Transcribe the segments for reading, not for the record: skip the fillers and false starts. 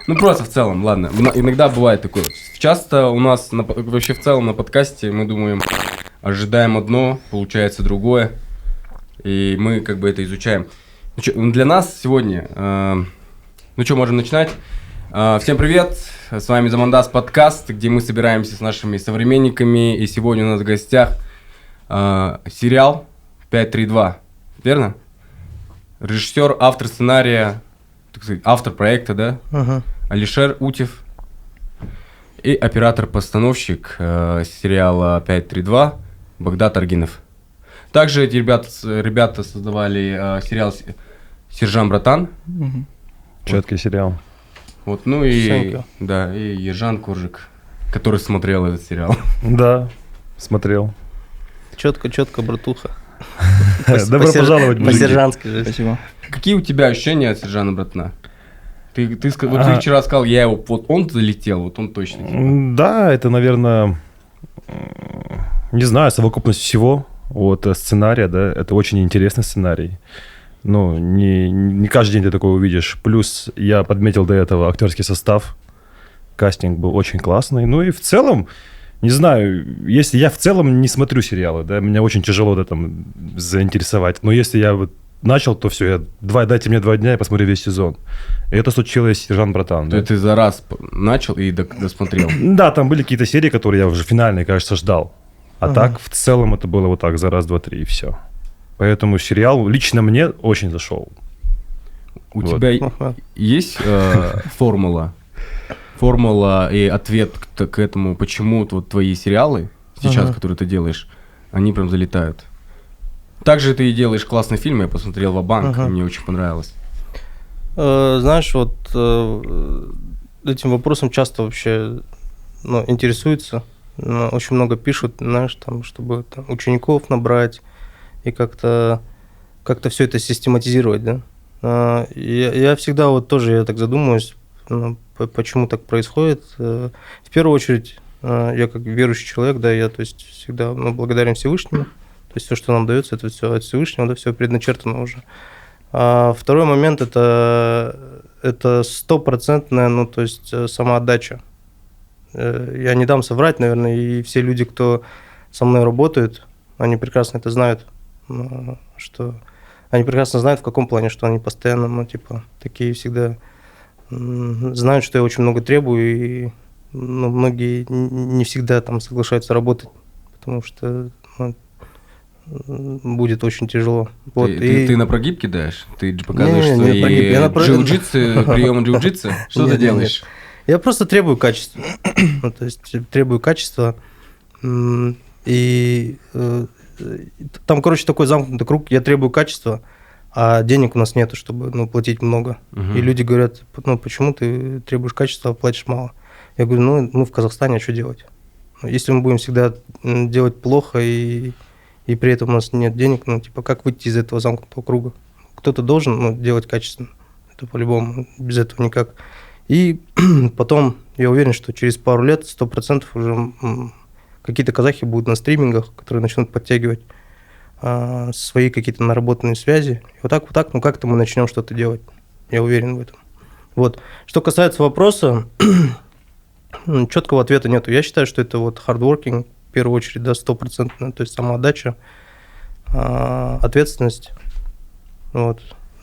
Ну, просто в целом, ладно. Иногда бывает такое. Часто у нас вообще в целом на подкасте мы думаем, ожидаем одно, получается другое. И мы как бы это изучаем. Для нас сегодня... Ну что, можем начинать? Всем привет! С вами Замандас подкаст, где мы собираемся с нашими современниками. И сегодня у нас в гостях сериал 532. Верно? Режиссер, автор сценария, так сказать, автор проекта, да? Алишер Утев. И оператор-постановщик сериала 532 Багдат Аргинов. Также эти ребята создавали сериал «Сержант Братан». Четкий сериал. Вот, ну и, да, и Ержан Куржик, который смотрел этот сериал. Да, смотрел. Четко, братуха. Добро пожаловать, мужики. По-сержантски же. Спасибо. Какие у тебя ощущения от Сержана Братана? Ты вчера сказал, вот он залетел, вот он точно. Типа. Да, это, наверное, не знаю, совокупность всего. Вот сценария, да, это очень интересный сценарий. Ну, не каждый день ты такое увидишь. Плюс я подметил до этого актерский состав. Кастинг был очень классный. Ну и в целом, не знаю, если я в целом не смотрю сериалы, да, меня очень тяжело там заинтересовать. Но если я вот начал, то все, дайте мне 2 дня, я посмотрю весь сезон. И это случилось с «Сержант Братан». Да? Ты за раз начал и досмотрел? Да, там были какие-то серии, которые я уже финальные, кажется, ждал. А так, в целом, это было вот так, за раз, 2, 3, и все. Поэтому сериал лично мне очень зашел. У тебя есть формула и ответ к этому, почему вот твои сериалы сейчас, которые ты делаешь, они прям залетают? Также ты делаешь классный фильм, я посмотрел «Ва-банк», мне очень понравилось. Знаешь, вот этим вопросом часто вообще интересуются. Очень много пишут, знаешь, там, чтобы учеников набрать и как-то все это систематизировать, да. Я всегда вот тоже, я так задумываюсь, почему так происходит. В первую очередь, я как верующий человек, да, я, то есть, всегда благодарен Всевышнему. То есть все, что нам дается, это все от Всевышнего, да, все предначертано уже. А второй момент это 100%, то есть самоотдача. Я не дам соврать, наверное, и все люди, кто со мной работают, они прекрасно это знают, что они прекрасно знают, в каком плане, что они постоянно, такие всегда знают, что я очень много требую, и многие не всегда там соглашаются работать, потому что будет очень тяжело. Вот, ты на прогиб кидаешь? Ты показываешь свои джиу-джитсы, приемы джиу-джитсы? Что ты делаешь? Нет. Я просто требую качества. То есть требую качества. И там, такой замкнутый круг. Я требую качества, а денег у нас нету, чтобы платить много. И люди говорят, почему ты требуешь качества, а платишь мало? Я говорю, мы в Казахстане, а что делать? Если мы будем всегда делать плохо, и при этом у нас нет денег, как выйти из этого замкнутого круга? Кто-то должен делать качественно. Это по-любому, без этого никак. И потом, я уверен, что через пару лет 100% уже какие-то казахи будут на стримингах, которые начнут подтягивать свои какие-то наработанные связи. И вот так, как-то мы начнем что-то делать. Я уверен в этом. Вот. Что касается вопроса, четкого ответа нету. Я считаю, что это hardworking, в первую очередь, да, 100%, то есть самоотдача, ответственность. Вот.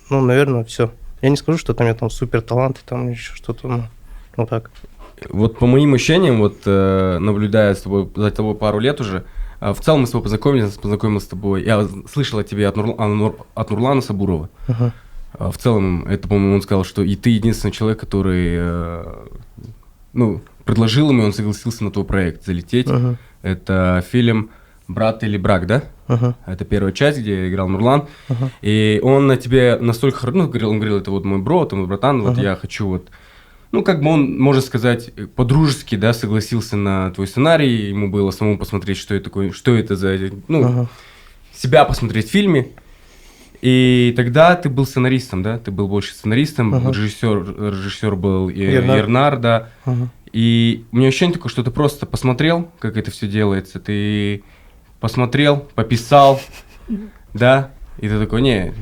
Наверное, все. Я не скажу, что там я супер талант, там еще что-то, вот так. Вот по моим ощущениям, наблюдая за тобой пару лет уже, в целом мы с тобой познакомился с тобой, я слышал о тебе от Нурлана Сабурова. В целом, это, по-моему, он сказал, что и ты единственный человек, который, предложил ему, он согласился на твой проект залететь. Это фильм «Брат или брак», да? Это первая часть, где играл Нурлан. И он на тебе настолько говорил, он говорил, это мой бро, это мой братан, я хочу он, можно сказать, по-дружески, да, согласился на твой сценарий, ему было самому посмотреть, что это такое, что это за, себя посмотреть в фильме. И тогда ты был сценаристом, да? Ты был больше сценаристом, режиссер был Ернар, да. И у меня ощущение такое, что ты просто посмотрел, как это все делается, ты посмотрел, пописал, да, И ты такой, не,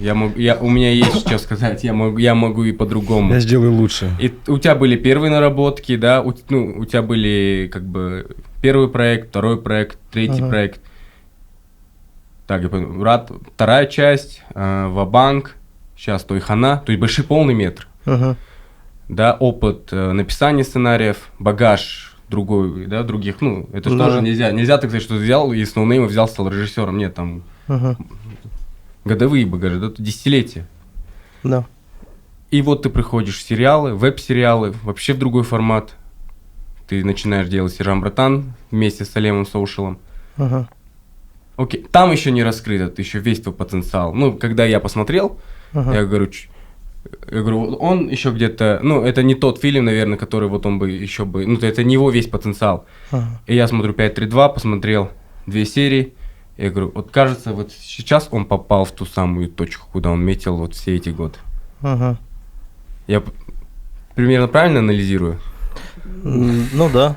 у меня есть что сказать, я могу и по-другому. Я сделаю лучше. И у тебя были первые наработки, да, у тебя были как бы первый проект, второй проект, третий проект. Так, я понял, вторая часть, Ва-банк, сейчас Тойхана, то есть большой полный метр. Да, опыт написания сценариев, багаж другой, да, других, это же тоже нельзя. Нельзя так сказать, что ты взял и с ноунейма взял, стал режиссером. Нет, там годовые багажи, да, десятилетия. Да. И вот ты приходишь в сериалы, веб-сериалы, вообще в другой формат. Ты начинаешь делать «Сержант Братан» вместе с Алемом Соушелом. Окей, там еще не раскрыт еще весь твой потенциал. Когда я посмотрел, я говорю, он еще где-то, это не тот фильм, наверное, который вот он бы еще бы, это не его весь потенциал. И я смотрю 5.3.2, посмотрел 2 серии, я говорю, вот кажется, вот сейчас он попал в ту самую точку, куда он метил вот все эти годы. Я примерно правильно анализирую? Да,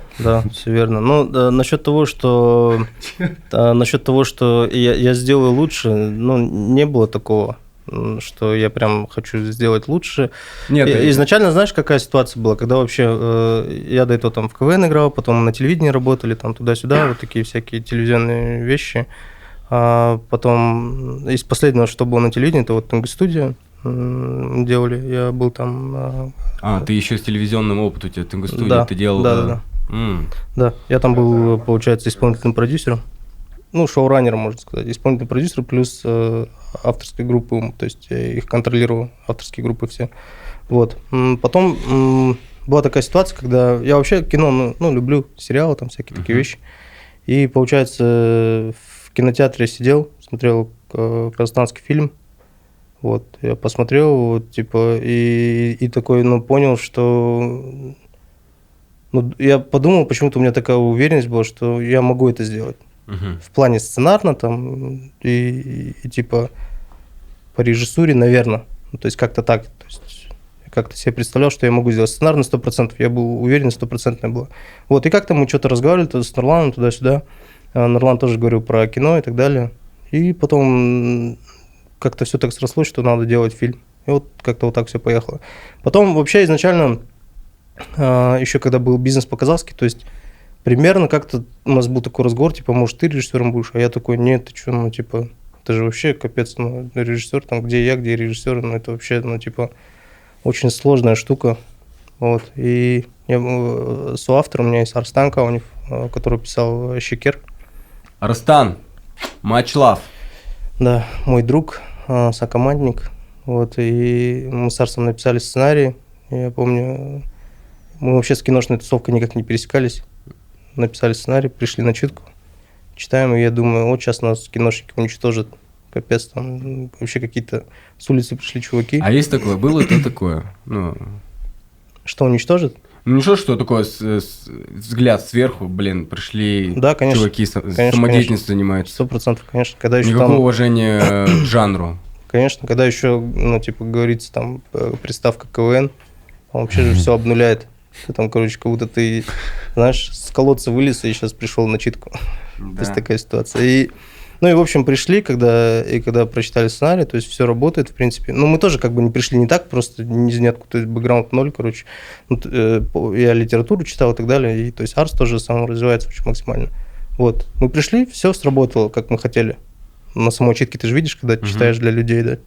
все верно. Насчет того, что я сделаю лучше, не было такого, что я прям хочу сделать лучше. Нет, изначально, знаешь, какая ситуация была, когда вообще я до этого там в КВН играл, потом на телевидении работали, там туда-сюда, вот такие всякие телевизионные вещи. А потом из последнего, что было на телевидении, это вот Тенгостудия делали, я был там... ты еще с телевизионным опытом, у тебя Тенгостудия, да, ты делал... Да, я там был, получается, исполнительным продюсером, шоураннером, можно сказать, исполнительный продюсер плюс авторской группы, то есть я их контролировал, авторские группы все. Вот. Потом была такая ситуация, когда я вообще кино, люблю сериалы, там всякие такие вещи, и, получается, в кинотеатре сидел, смотрел казахстанский фильм, вот, я посмотрел, вот, типа, и такой, понял, что... я подумал, почему-то у меня такая уверенность была, что я могу это сделать. В плане сценарно, там, и типа, по режиссуре, наверное. То есть, как-то так. То есть, я как-то себе представлял, что я могу сделать сценарий на 100%. Я был уверен, 100% было. Вот, и как-то мы что-то разговаривали с Нурланом туда-сюда. Нурлан тоже говорил про кино и так далее. И потом... как-то все так срослось, что надо делать фильм. И вот как-то вот так все поехало. Потом вообще изначально, еще когда был бизнес по-казахски, то есть примерно как-то у нас был такой разговор, типа, может, ты режиссером будешь? А я такой, нет, ты что, типа, это же вообще капец, режиссер, там, где я, где режиссер, это вообще, типа, очень сложная штука. Вот. И соавтор у меня есть Арстан Каунев, который писал «Щекер». Арстан, much love. Да, мой друг, сокомандник. Вот, и мы с Арсом написали сценарий. Я помню, мы вообще с киношной тусовкой никак не пересекались. Написали сценарий, пришли на читку, читаем, и я думаю, вот сейчас нас киношники уничтожат. Капец, там вообще какие-то с улицы пришли чуваки. А есть такое? Было это такое? Что уничтожит? Ну что такое взгляд сверху, пришли чуваки, самодеятельностью занимаются. 100%, конечно. Когда еще никакого уважения к жанру. Конечно, когда еще, говорится, там, приставка КВН, он вообще же все обнуляет. Ты там, как будто ты, знаешь, с колодца вылез и сейчас пришел на читку. Да. То есть такая ситуация. И, в общем, пришли, когда прочитали сценарий, то есть все работает, в принципе. Мы тоже не пришли не так, просто не ниоткуда, то есть бэкграунд 0, я литературу читал и так далее, и то есть Арс тоже сам развивается очень максимально. Вот. Мы пришли, все сработало, как мы хотели. На самой читке ты же видишь, когда читаешь для людей, да,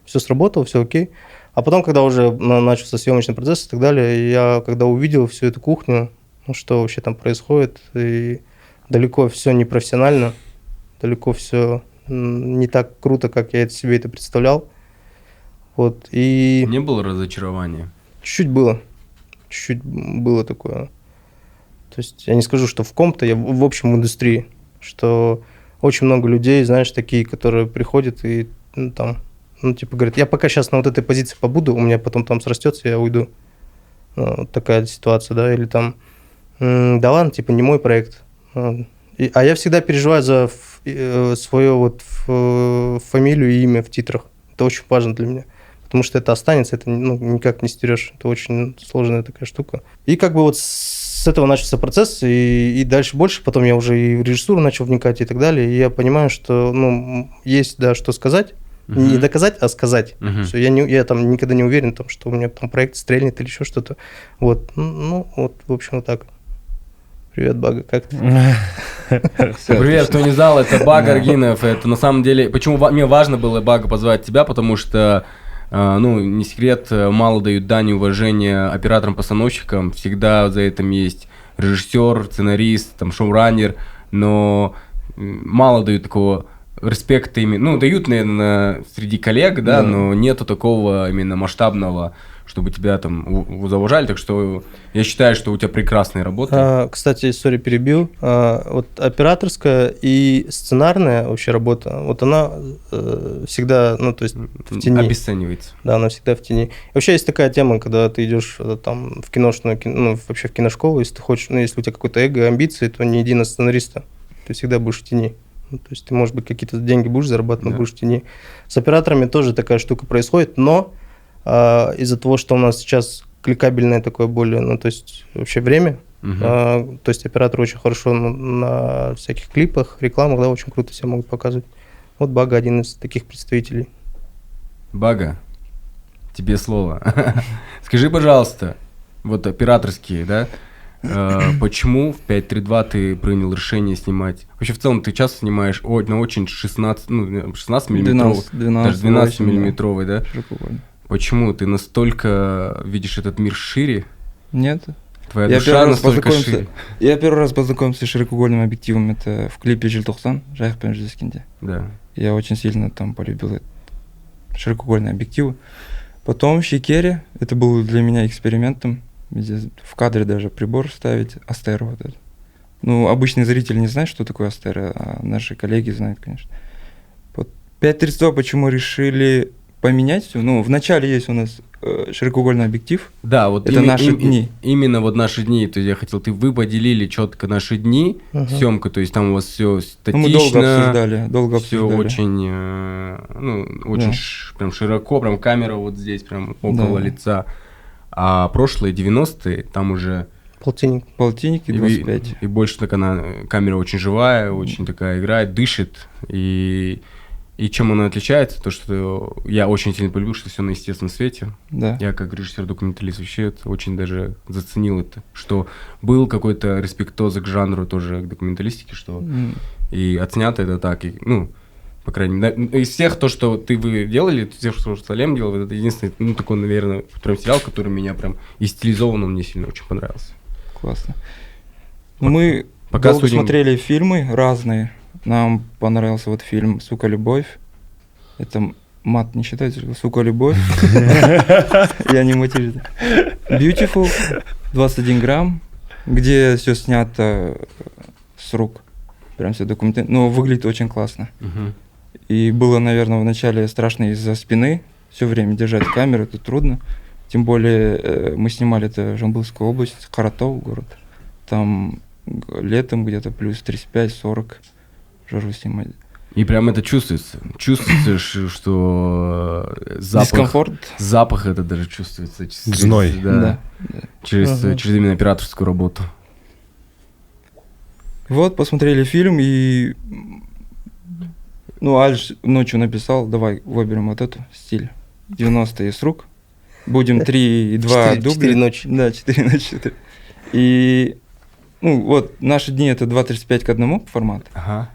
все сработало, все окей. А потом, когда уже начался съемочный процесс и так далее, я когда увидел всю эту кухню, что вообще там происходит, и далеко все непрофессионально, далеко все не так круто, как я себе это представлял. Вот, и... Не было разочарования? Чуть-чуть было такое. То есть я не скажу, что в ком-то, я в общем в индустрии, что очень много людей, знаешь, такие, которые приходят и говорят, я пока сейчас на вот этой позиции побуду, у меня потом там срастется, я уйду. Вот такая ситуация, да, или там, да ладно, не мой проект. А я всегда переживаю за свою фамилию и имя в титрах. Это очень важно для меня. потому что это останется, это никак не стерешь. Это очень сложная такая штука. И как бы вот с этого начался процесс, и дальше больше, потом я уже и в режиссуру начал вникать и так далее, и я понимаю, что есть, да, что сказать, не доказать, а сказать. Все, я там никогда не уверен, там, что у меня там проект стрельнет или еще что-то. Вот, вот, в общем, вот так. Привет, Бага, как ты? Привет, кто не знал, это Бага Аргинов. Это на самом деле, почему мне важно было, Бага, позвать тебя, потому что, не секрет, мало дают дань уважения операторам-постановщикам. Всегда за этим есть режиссер, сценарист, там, шоураннер, но мало дают такого респекта именно. Дают, наверное, среди коллег, да, но нету такого именно масштабного, чтобы тебя там зауважали, так что я считаю, что у тебя прекрасная работа. Кстати, сори, перебил. Вот операторская и сценарная вообще работа, вот она всегда, то есть в тени. Обесценивается. Да, она всегда в тени. И вообще есть такая тема, когда ты идешь там в киношную, вообще в киношколу, если ты хочешь, если у тебя какое-то эго, амбиции, то не иди на сценариста, ты всегда будешь в тени. То есть ты, может быть, какие-то деньги будешь зарабатывать, но будешь в тени. С операторами тоже такая штука происходит, но из-за того, что у нас сейчас кликабельное такое более, то есть вообще время, то есть операторы очень хорошо на всяких клипах, рекламах, да, очень круто себя могут показывать. Вот Бага один из таких представителей. Бага, тебе слово. Скажи, пожалуйста, вот операторские, да, почему в 5.3.2 ты принял решение снимать? Вообще, в целом, ты часто снимаешь на очень 16 миллиметровый, даже 12 миллиметровый, да? Почему? Ты настолько видишь этот мир шире? Нет. Твоя душа настолько шире? Я первый раз познакомился с широкоугольным объективом, это в клипе «Желтоқсан» Жайықпен жүздескенде. Да. Я очень сильно там полюбил широкоугольные объективы. Потом в Шикере, это было для меня экспериментом, где в кадре даже прибор ставить, Астера вот это. Обычный зритель не знает, что такое Астера, а наши коллеги знают, конечно. 5.32 почему решили поменять все? В начале есть у нас широкоугольный объектив. Да, вот это наши дни. Именно вот наши дни. То есть вы поделили четко наши дни, съемка, то есть там у вас все статично. Мы долго обсуждали. Все очень, очень прям широко, прям камера вот здесь, прям около лица. А прошлые 90-е, там уже... Полтинник и 25. И больше такая камера очень живая, очень такая играет, дышит. И чем она отличается, то что я очень сильно полюбил, что все на естественном свете. Да. Я как режиссер-документалист вообще очень даже заценил это, что был какой-то респектоза к жанру тоже, к документалистике, что и отснято это так, и, по крайней мере, из всех то, что вы делали, из всех, что Салем делал, это единственный, такой, наверное, прям сериал, который меня прям и стилизованно мне сильно очень понравился. Классно. Мы долго смотрели фильмы разные. Нам понравился вот фильм «Сука, любовь». Это мат не считается? «Сука, любовь». Я не матерюсь. «Beautiful», 21 грамм, где все снято с рук. Прям все документально. Но выглядит очень классно. И было, наверное, вначале страшно из-за спины. Все время держать камеру, это трудно. Тем более мы снимали это в Жамбылской области, Харатов город. Там летом где-то плюс 35-40. Жару снимать. И прям это чувствуется. Чувствуется, что запах... Дискомфорт. Запах это даже чувствуется. Зной. Да. Через именно операторскую работу. Вот, посмотрели фильм, и... Альш ночью написал, давай выберем вот эту стиль. 90-е с рук. Будем 3 и 2 дубля. 4 ночи. Да, 4 ночи. И... вот наши дни это 2.35 к 1 формат.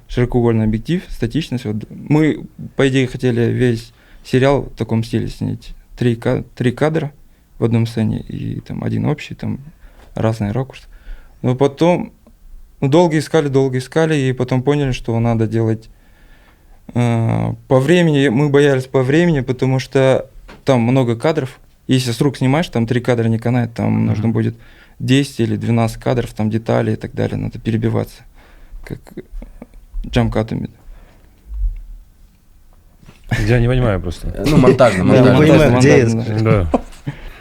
Широкоугольный объектив, статичность. Вот. Мы, по идее, хотели весь сериал в таком стиле снять. 3 кадра в одном сцене и там один общий, там разный ракурс. Но потом долго искали, и потом поняли, что надо делать по времени. Мы боялись по времени, потому что там много кадров. Если с рук снимаешь, там 3 кадра не канает, там нужно будет 10 или 12 кадров, там детали и так далее, надо перебиваться, как джамкатами. Я не понимаю просто. Монтажно. Да.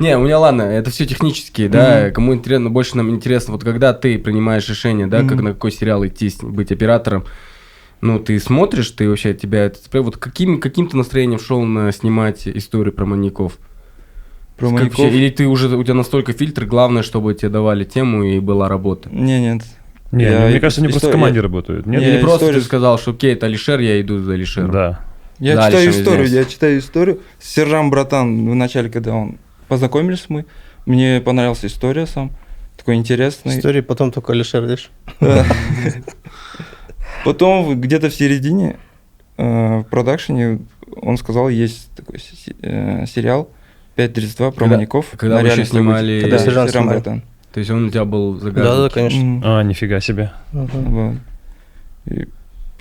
Не, у меня ладно, это все технические, да, кому интересно, больше нам интересно, вот когда ты принимаешь решение, да, как на какой сериал идти, быть оператором, Ну, ты смотришь, ты вообще, тебя это... Вот каким ты настроением шел снимать историю про маньяков? Про маньяков? Или ты уже, у тебя настолько фильтр, главное, чтобы тебе давали тему и была работа? Нет. Не, мне кажется, они просто в команде работают. Нет? Или просто ты сказал, что окей, это Алишер, я иду за Алишером. Да. Я Да, читаю историю. Сержант Братан, в начале, когда он познакомились мы, мне понравилась история сам, такой интересный. Истории потом только Алишер, видишь? Потом где-то в середине в продакшене он сказал, есть такой сериал 5.32 про маньяков. Когда вы еще снимали... Когда Сержант снимали. Братан. То есть он у тебя был загадочный? Да, конечно. Нифига себе. Вот. И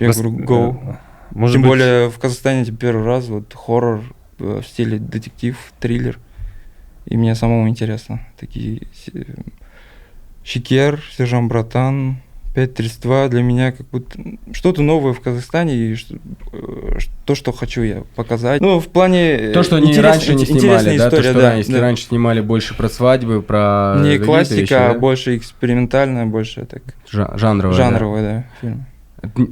я говорю, go. Может Тем быть, более в Казахстане это первый раз вот хоррор в стиле детектив, триллер. И мне самому интересно. Такие Шикер, Сержант Братан, 5.32 для меня как будто что-то новое в Казахстане и то, что хочу я показать. Ну, в плане... То, что они раньше не снимали, да? История, То, что да, если да. раньше снимали больше про свадьбы, про... Не какие-то классика, вещи, а да? больше экспериментальная, больше так... Жанровая, да, фильм.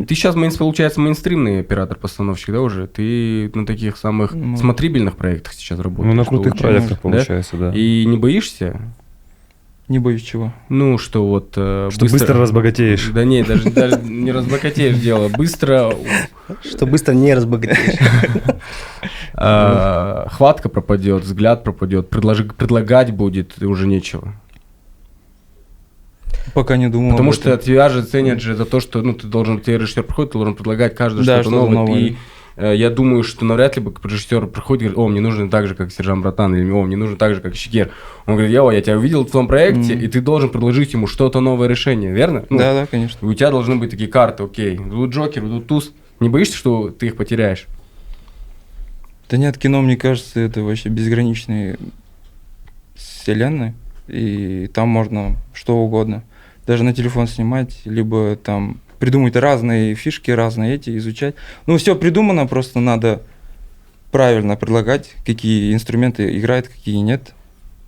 Ты сейчас, получается, мейнстримный оператор-постановщик, да, уже? Ты на таких самых смотрибельных проектах сейчас работаешь? на крутых проектах, да? получается, да. И не боишься? Не боюсь чего. Ну, что вот... Что быстро разбогатеешь. Да нет, даже не разбогатеешь дело. Быстро... Что быстро не разбогатеешь. Хватка пропадет, взгляд пропадет, предлагать будет, и уже нечего. Пока не думал. Потому что тебя же ценят же за то, что ты должен, тебе режиссер приходит, ты должен предлагать каждое что-то новое. И я думаю, что навряд ли бы режиссер приходит и говорит, мне нужно так же, как Сержант Братан, или мне нужно так же, как Шикер. Он говорит, я тебя увидел в твоем проекте, и ты должен предложить ему что-то новое решение, верно? Да, конечно. И у тебя должны быть такие карты, окей, тут Джокер, тут туз. Не боишься, что ты их потеряешь? Да нет, кино, мне кажется, это вообще безграничная вселенная, и там можно что угодно. Даже на телефон снимать, либо там придумать разные фишки, разные изучать. Ну, все придумано, просто надо правильно предлагать, какие инструменты играют, какие нет.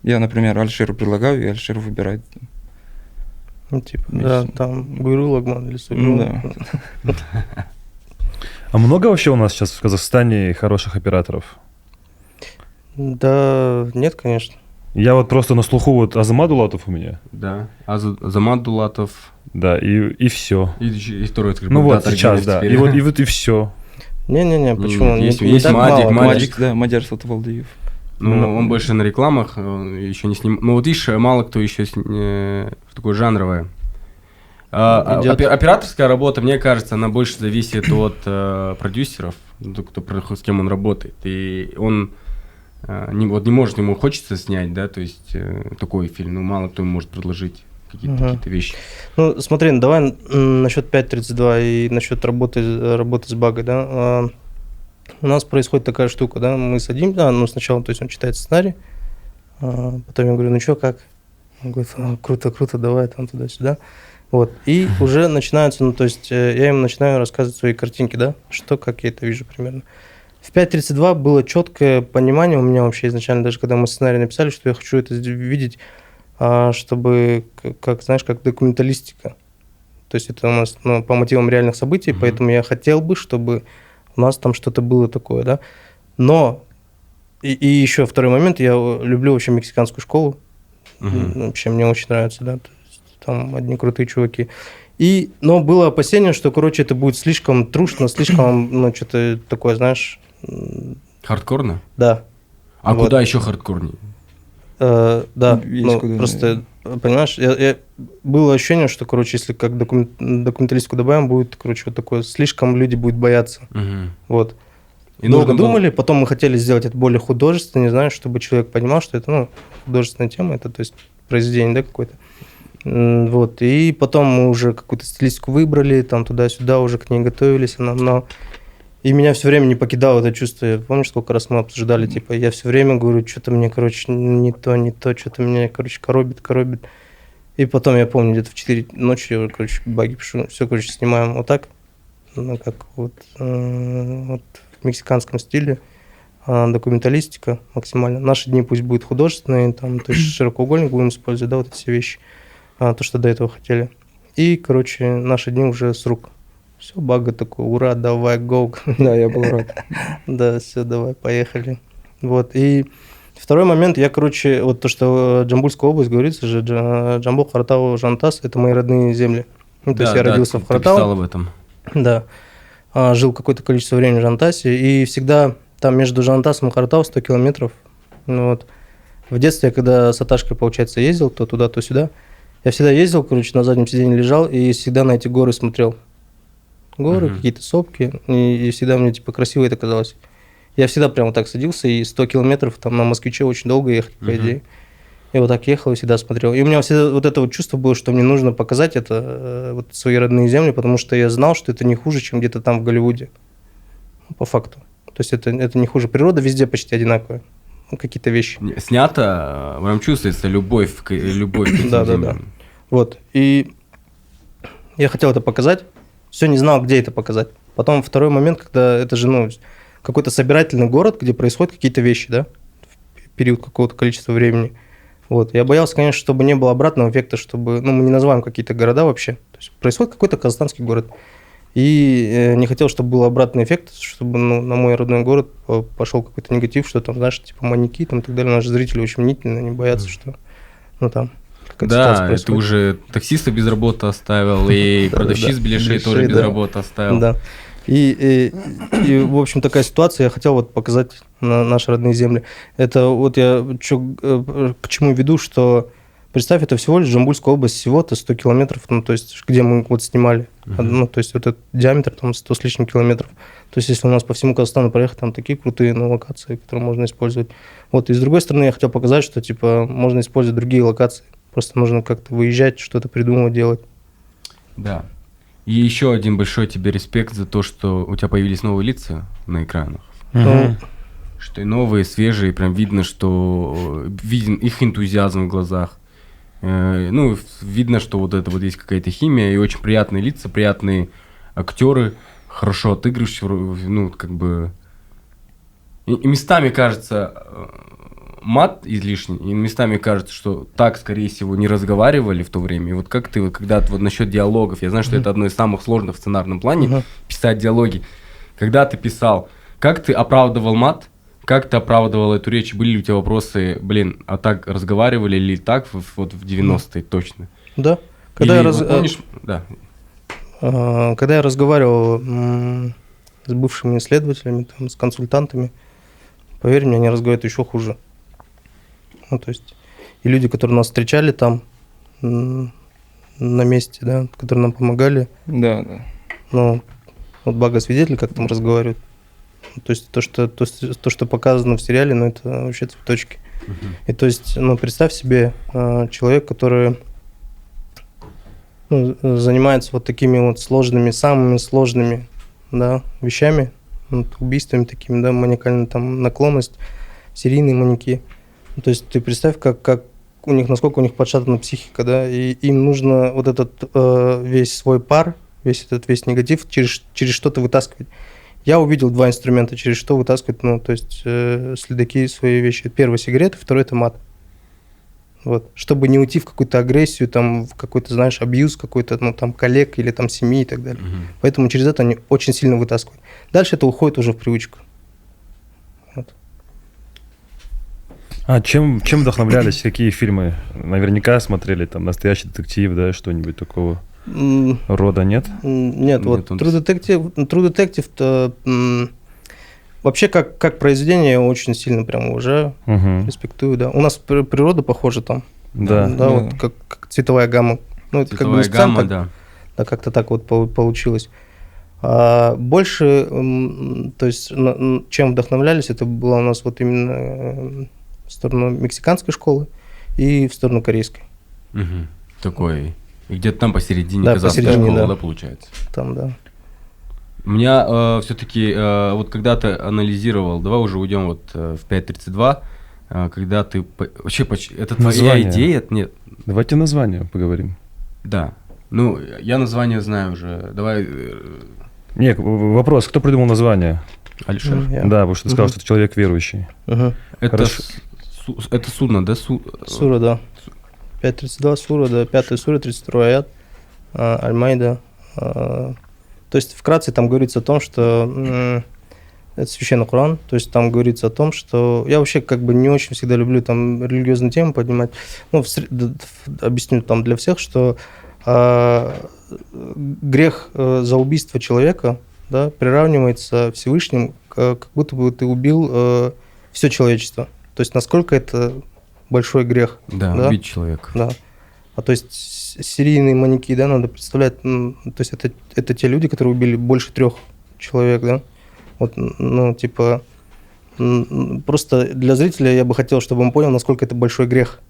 Я, например, Алишеру предлагаю, и Алишер выбирает. Ну, типа, да, там Гуру Лагман или Сугру. Да. А много вообще у нас сейчас в Казахстане хороших операторов? Да, нет, конечно. Я вот просто на слуху вот Азамат Дулатов у меня. Да, Азамат Дулатов. Да, и все. И второй, ну вот сейчас, да. И вот и все. Не-не-не, почему? Есть Мадик. Да, Мадяр Сатвалдиев. Ну, он больше на рекламах, еще не снимал. Ну, вот видишь, мало кто еще такое жанровое. Операторская работа, мне кажется, она больше зависит от продюсеров, с кем он работает. И он не может, ему хочется снять, да, то есть такой фильм, ну, мало кто ему может предложить какие-то вещи. Ну, смотри, давай насчет 5.32 и насчет работы с багой, да. У нас происходит такая штука, да, мы садимся, ну, сначала, то есть он читает сценарий, потом я говорю, ну, что, как? Он говорит, круто, давай, там, туда-сюда. Вот, и уже начинаются, ну, то есть я им начинаю рассказывать свои картинки, да, что, как я это вижу примерно. В 5.32 было четкое понимание у меня вообще изначально, даже когда мы сценарий написали, что я хочу это видеть, чтобы, как, знаешь, как документалистика. То есть это у нас по мотивам реальных событий, поэтому я хотел бы, чтобы у нас там что-то было такое, да. Но, и еще второй момент, я люблю вообще мексиканскую школу, вообще мне очень нравится, да, там одни крутые чуваки. Но было опасение, что, короче, это будет слишком трушно, слишком, ну, что-то такое, знаешь... Хардкорно? Да. А вот. Куда еще хардкорнее? Да, ну, просто, понимаешь, было ощущение, что, короче, если как документалистику добавим, будет, короче, вот такое, слишком люди будут бояться. Вот. И долго думали, потом мы хотели сделать это более художественно, не знаю, чтобы человек понимал, что это, ну, художественная тема, это, то есть, произведение, да, какое-то. Вот, и потом мы уже какую-то стилистику выбрали, там туда-сюда уже к ней готовились, но... И меня все время не покидало это чувство. Помнишь, сколько раз мы обсуждали, типа, я все время говорю, что-то мне, короче, не то, что-то меня, короче, коробит. И потом, я помню, где-то в 4 ночи я, короче, баги пишу, все, короче, снимаем вот так, ну, как вот в мексиканском стиле, документалистика максимально. Наши дни пусть будут художественные, там, то есть широкоугольник будем использовать, да, вот эти все вещи, то, что до этого хотели. И, короче, наши дни уже с рук. Все, Бага такой, ура, давай, гоу. Да, я был рад. Да, все, давай, поехали. Вот, и второй момент, я, короче, вот то, что Джамбульская область, говорится же, Джамбул, Харатау, Жантас, это мои родные земли. Ну, то есть я родился в Ты писал Харатау. об этом. Да. Жил какое-то количество времени в Жантасе, и всегда там между Жантасом и Харатау 100 километров. Ну, вот. В детстве, я когда с Аташкой, получается, ездил, то туда, то сюда, я всегда ездил, короче, на заднем сиденье лежал и всегда на эти горы смотрел. Горы, какие-то сопки, и всегда мне, типа, красиво это казалось. Я всегда прямо вот так садился, и 100 километров там на Москвиче очень долго ехать, по идее. Я вот так ехал и всегда смотрел. И у меня всегда вот это вот чувство было, что мне нужно показать это, вот свои родные земли, потому что я знал, что это не хуже, чем где-то там в Голливуде. Ну, по факту. То есть это не хуже. Природа везде почти одинаковая. Ну, какие-то вещи. Снято, прям чувствуется любовь к этим Да. землям. Вот. И я хотел это показать. Все не знал, где это показать. Потом второй момент, когда это же, ну, какой-то собирательный город, где происходят какие-то вещи, да, в период какого-то количества времени. Вот. Я боялся, конечно, чтобы не было обратного эффекта, чтобы, ну, мы не называем какие-то города вообще. То есть происходит какой-то казахстанский город. И не хотел, чтобы был обратный эффект, чтобы, ну, на мой родной город пошел какой-то негатив, что там, знаешь, типа маньяки там, и так далее. Наши зрители очень мнительны, они боятся, что, ну, там какая-то ситуация Да, происходит. ты уже таксиста без работы оставил, и продавщиц беляшей тоже без работы оставил. Да. И, в общем, такая ситуация, я хотел вот показать на наши родные земли. Это вот я к чему веду, что представь, это всего лишь Джамбульская область, всего-то 100 километров, ну, то есть, где мы вот снимали. Ну, то есть, вот этот диаметр там 100 с лишним километров. То есть, если у нас по всему Казахстану проехать, там такие крутые, ну, локации, которые можно использовать. Вот, и с другой стороны, я хотел показать, что, типа, можно использовать другие локации. Просто нужно как-то выезжать, что-то придумывать, делать. Да. И еще один большой тебе респект за то, что у тебя появились новые лица на экранах. Ну, Что и новые, свежие, прям видно, что виден их энтузиазм в глазах. Ну, видно, что вот это вот есть какая-то химия, и очень приятные лица, приятные актеры, хорошо отыгрывающие, ну, как бы... И местами кажется мат излишний, и местами кажется, что так, скорее всего, не разговаривали в то время. И вот как ты, вот, когда вот насчет диалогов, я знаю, что это одно из самых сложных в сценарном плане, писать диалоги. Когда ты писал, как ты оправдывал мат, как ты оправдывал эту речь? Были ли у тебя вопросы, блин, а так разговаривали или так вот в 90-е точно? Да. Помнишь? Да. Когда я разговаривал с бывшими исследователями, там, с консультантами, поверь мне, они разговаривают еще хуже. Ну, то есть, и люди, которые нас встречали там на месте, да, которые нам помогали. Да. Ну, вот Бага свидетель, как там разговаривают. То есть то, что показано в сериале, ну, это вообще цветочки. И то есть, ну, представь себе человек, который, ну, занимается вот такими вот сложными, самыми сложными, да, вещами, вот, убийствами такими, да, маниакальная там наклонность, серийные маньяки. То есть ты представь, как у них, насколько у них подшатана психика, да, и им нужно вот этот весь свой пар, весь негатив через что-то вытаскивать. Я увидел два инструмента, через что вытаскивать, ну, то есть следаки свои вещи. Первый — сигареты, второй — это мат. Вот. Чтобы не уйти в какую-то агрессию, там, в какой-то, знаешь, абьюз какой-то, ну, там, коллег или там семьи и так далее. Поэтому через это они очень сильно вытаскивают. Дальше это уходит уже в привычку. Вот. А чем вдохновлялись? Какие фильмы? Наверняка смотрели, там, «Настоящий детектив», да, что-нибудь такого рода, нет? Нет, вот True Detective вообще как произведение я очень сильно прям уважаю, респектую, да. У нас природа похожа там. Да. Да, вот как цветовая гамма. Ну, это как бы гамма, да. Да, как-то так вот получилось. А больше, то есть, чем вдохновлялись, это было у нас вот именно в сторону мексиканской школы и в сторону корейской. Такой. И где-то там посередине, да, казахская школа, да, получается. Там, да. У меня все-таки, вот когда ты анализировал, давай уже уйдем вот в 5.32, когда ты... Вообще, это твоя идея? Нет. Давайте название поговорим. Да. Ну, я название знаю уже. Давай... Нет, вопрос, кто придумал название? Алишер. Да, потому что ты сказал, что ты человек верующий. Это Суна, да? Сура, да. 5.32 сура, да, 5 сура, 32 аят, Аль-Майда, То есть вкратце там говорится о том, что это священный Коран, то есть там говорится о том, что я вообще как бы не очень всегда люблю там религиозные темы поднимать. Ну, объясню там для всех, что грех за убийство человека, да, приравнивается Всевышним, как будто бы ты убил все человечество. То есть насколько это большой грех. Да, да? убить человека. Да. А то есть серийные маньяки, да, надо представлять, то есть это те люди, которые убили больше 3 человек, да. Вот, ну, типа, просто для зрителя я бы хотел, чтобы он понял, насколько это большой грех,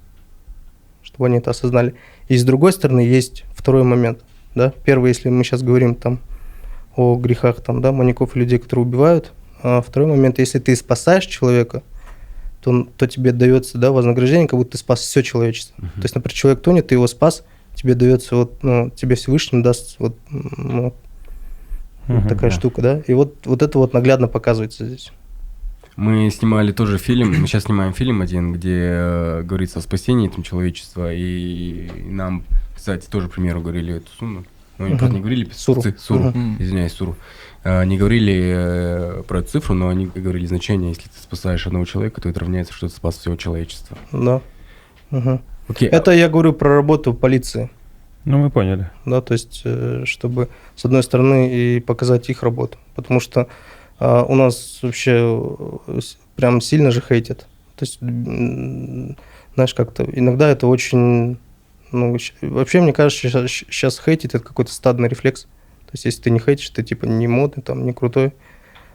чтобы они это осознали. И с другой стороны есть второй момент, да. Первый, если мы сейчас говорим там о грехах, там, да, маньяков и людей, которые убивают. А второй момент, если ты спасаешь человека, то тебе дается, да, вознаграждение, как будто ты спас все человечество. То есть, например, человек тонет, ты его спас, тебе дается, вот, ну, тебе Всевышний даст вот, ну, вот такая штука, да. И вот это вот наглядно показывается здесь. Мы снимали тоже фильм, мы сейчас снимаем фильм один, где говорится о спасении там, человечества, и нам, кстати, тоже, к примеру, говорили эту сумму. Ну, они просто не говорили Суру. Суру, извиняюсь, Суру. Не говорили про эту цифру, но они говорили значение, если ты спасаешь одного человека, то это равняется, что ты спас всего человечества. Да. Окей. Это я говорю про работу полиции. Ну, мы поняли. Да, то есть, чтобы, с одной стороны, и показать их работу. Потому что у нас вообще прям сильно же хейтят. То есть, знаешь, как-то иногда это очень... Ну, вообще, мне кажется, сейчас хейтить – это какой-то стадный рефлекс. То есть, если ты не хейтишь, ты типа не модный, там, не крутой.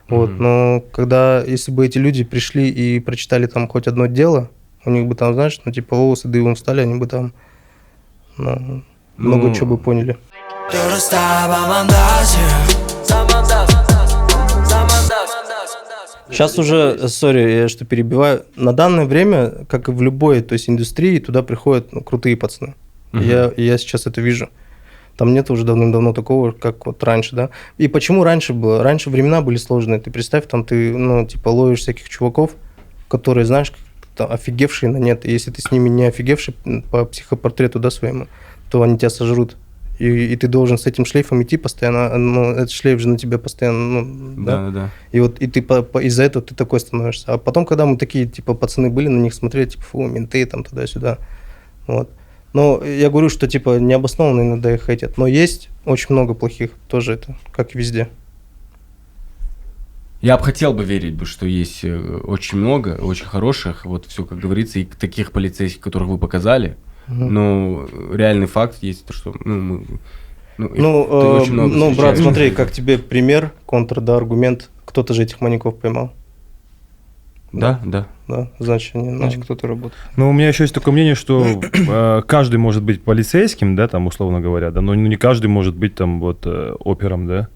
Вот. Но когда, если бы эти люди пришли и прочитали там хоть одно дело, у них бы там, знаешь, ну, типа волосы дыбом встали, они бы там много чего бы поняли. Сейчас уже, сори, я что перебиваю, на данное время, как и в любой, то есть, индустрии, туда приходят крутые пацаны. Я сейчас это вижу. Там нет уже давным-давно такого, как вот раньше, да. И почему раньше было? Раньше времена были сложные. Ты представь, там ты, ну, типа, ловишь всяких чуваков, которые, знаешь, там, офигевшие на нет. И если ты с ними не офигевший по психопортрету, да, своему, то они тебя сожрут. И ты должен с этим шлейфом идти постоянно, ну, этот шлейф же на тебя постоянно, ну, да. И вот и ты из-за этого ты такой становишься. А потом, когда мы такие, типа, пацаны были, на них смотрели, типа, фу, менты, там, туда-сюда, вот. Но я говорю, что, типа, необоснованно иногда их хейтят, но есть очень много плохих, тоже это, как и везде. Я бы хотел бы верить, что есть очень много, очень хороших, вот все, как говорится, и таких полицейских, которых вы показали. Но реальный факт есть, то, что очень много брат, смотри, как тебе пример, аргумент, кто-то же этих маньяков поймал. Да. Значит, кто-то работает. Ну, у меня еще есть такое мнение, что каждый может быть полицейским, да, там, условно говоря, да, но не каждый может быть там вот опером, да,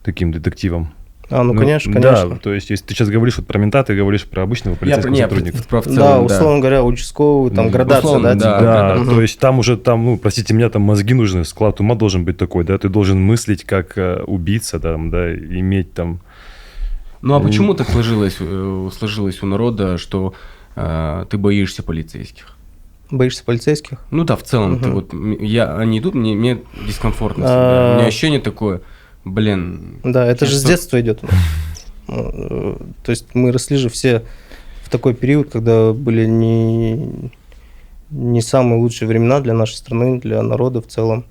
таким детективом. Конечно. Да, то есть, если ты сейчас говоришь вот про мента, ты говоришь про обычного полицейского сотрудника. Да, условно говоря, участковый, там, градация, условно, да? Да, то есть там уже, ну, простите меня, там мозги нужны, склад ума должен быть такой, да, ты должен мыслить как убийца, там, да, иметь там... Ну, а почему так сложилось у народа, что ты боишься полицейских? Боишься полицейских? Ну да, в целом, ты вот, они идут, мне дискомфортно всегда. У меня ощущение такое... Блин. Да, это же с детства идет. То есть мы росли же все в такой период, когда были не самые лучшие времена для нашей страны, для народа в целом.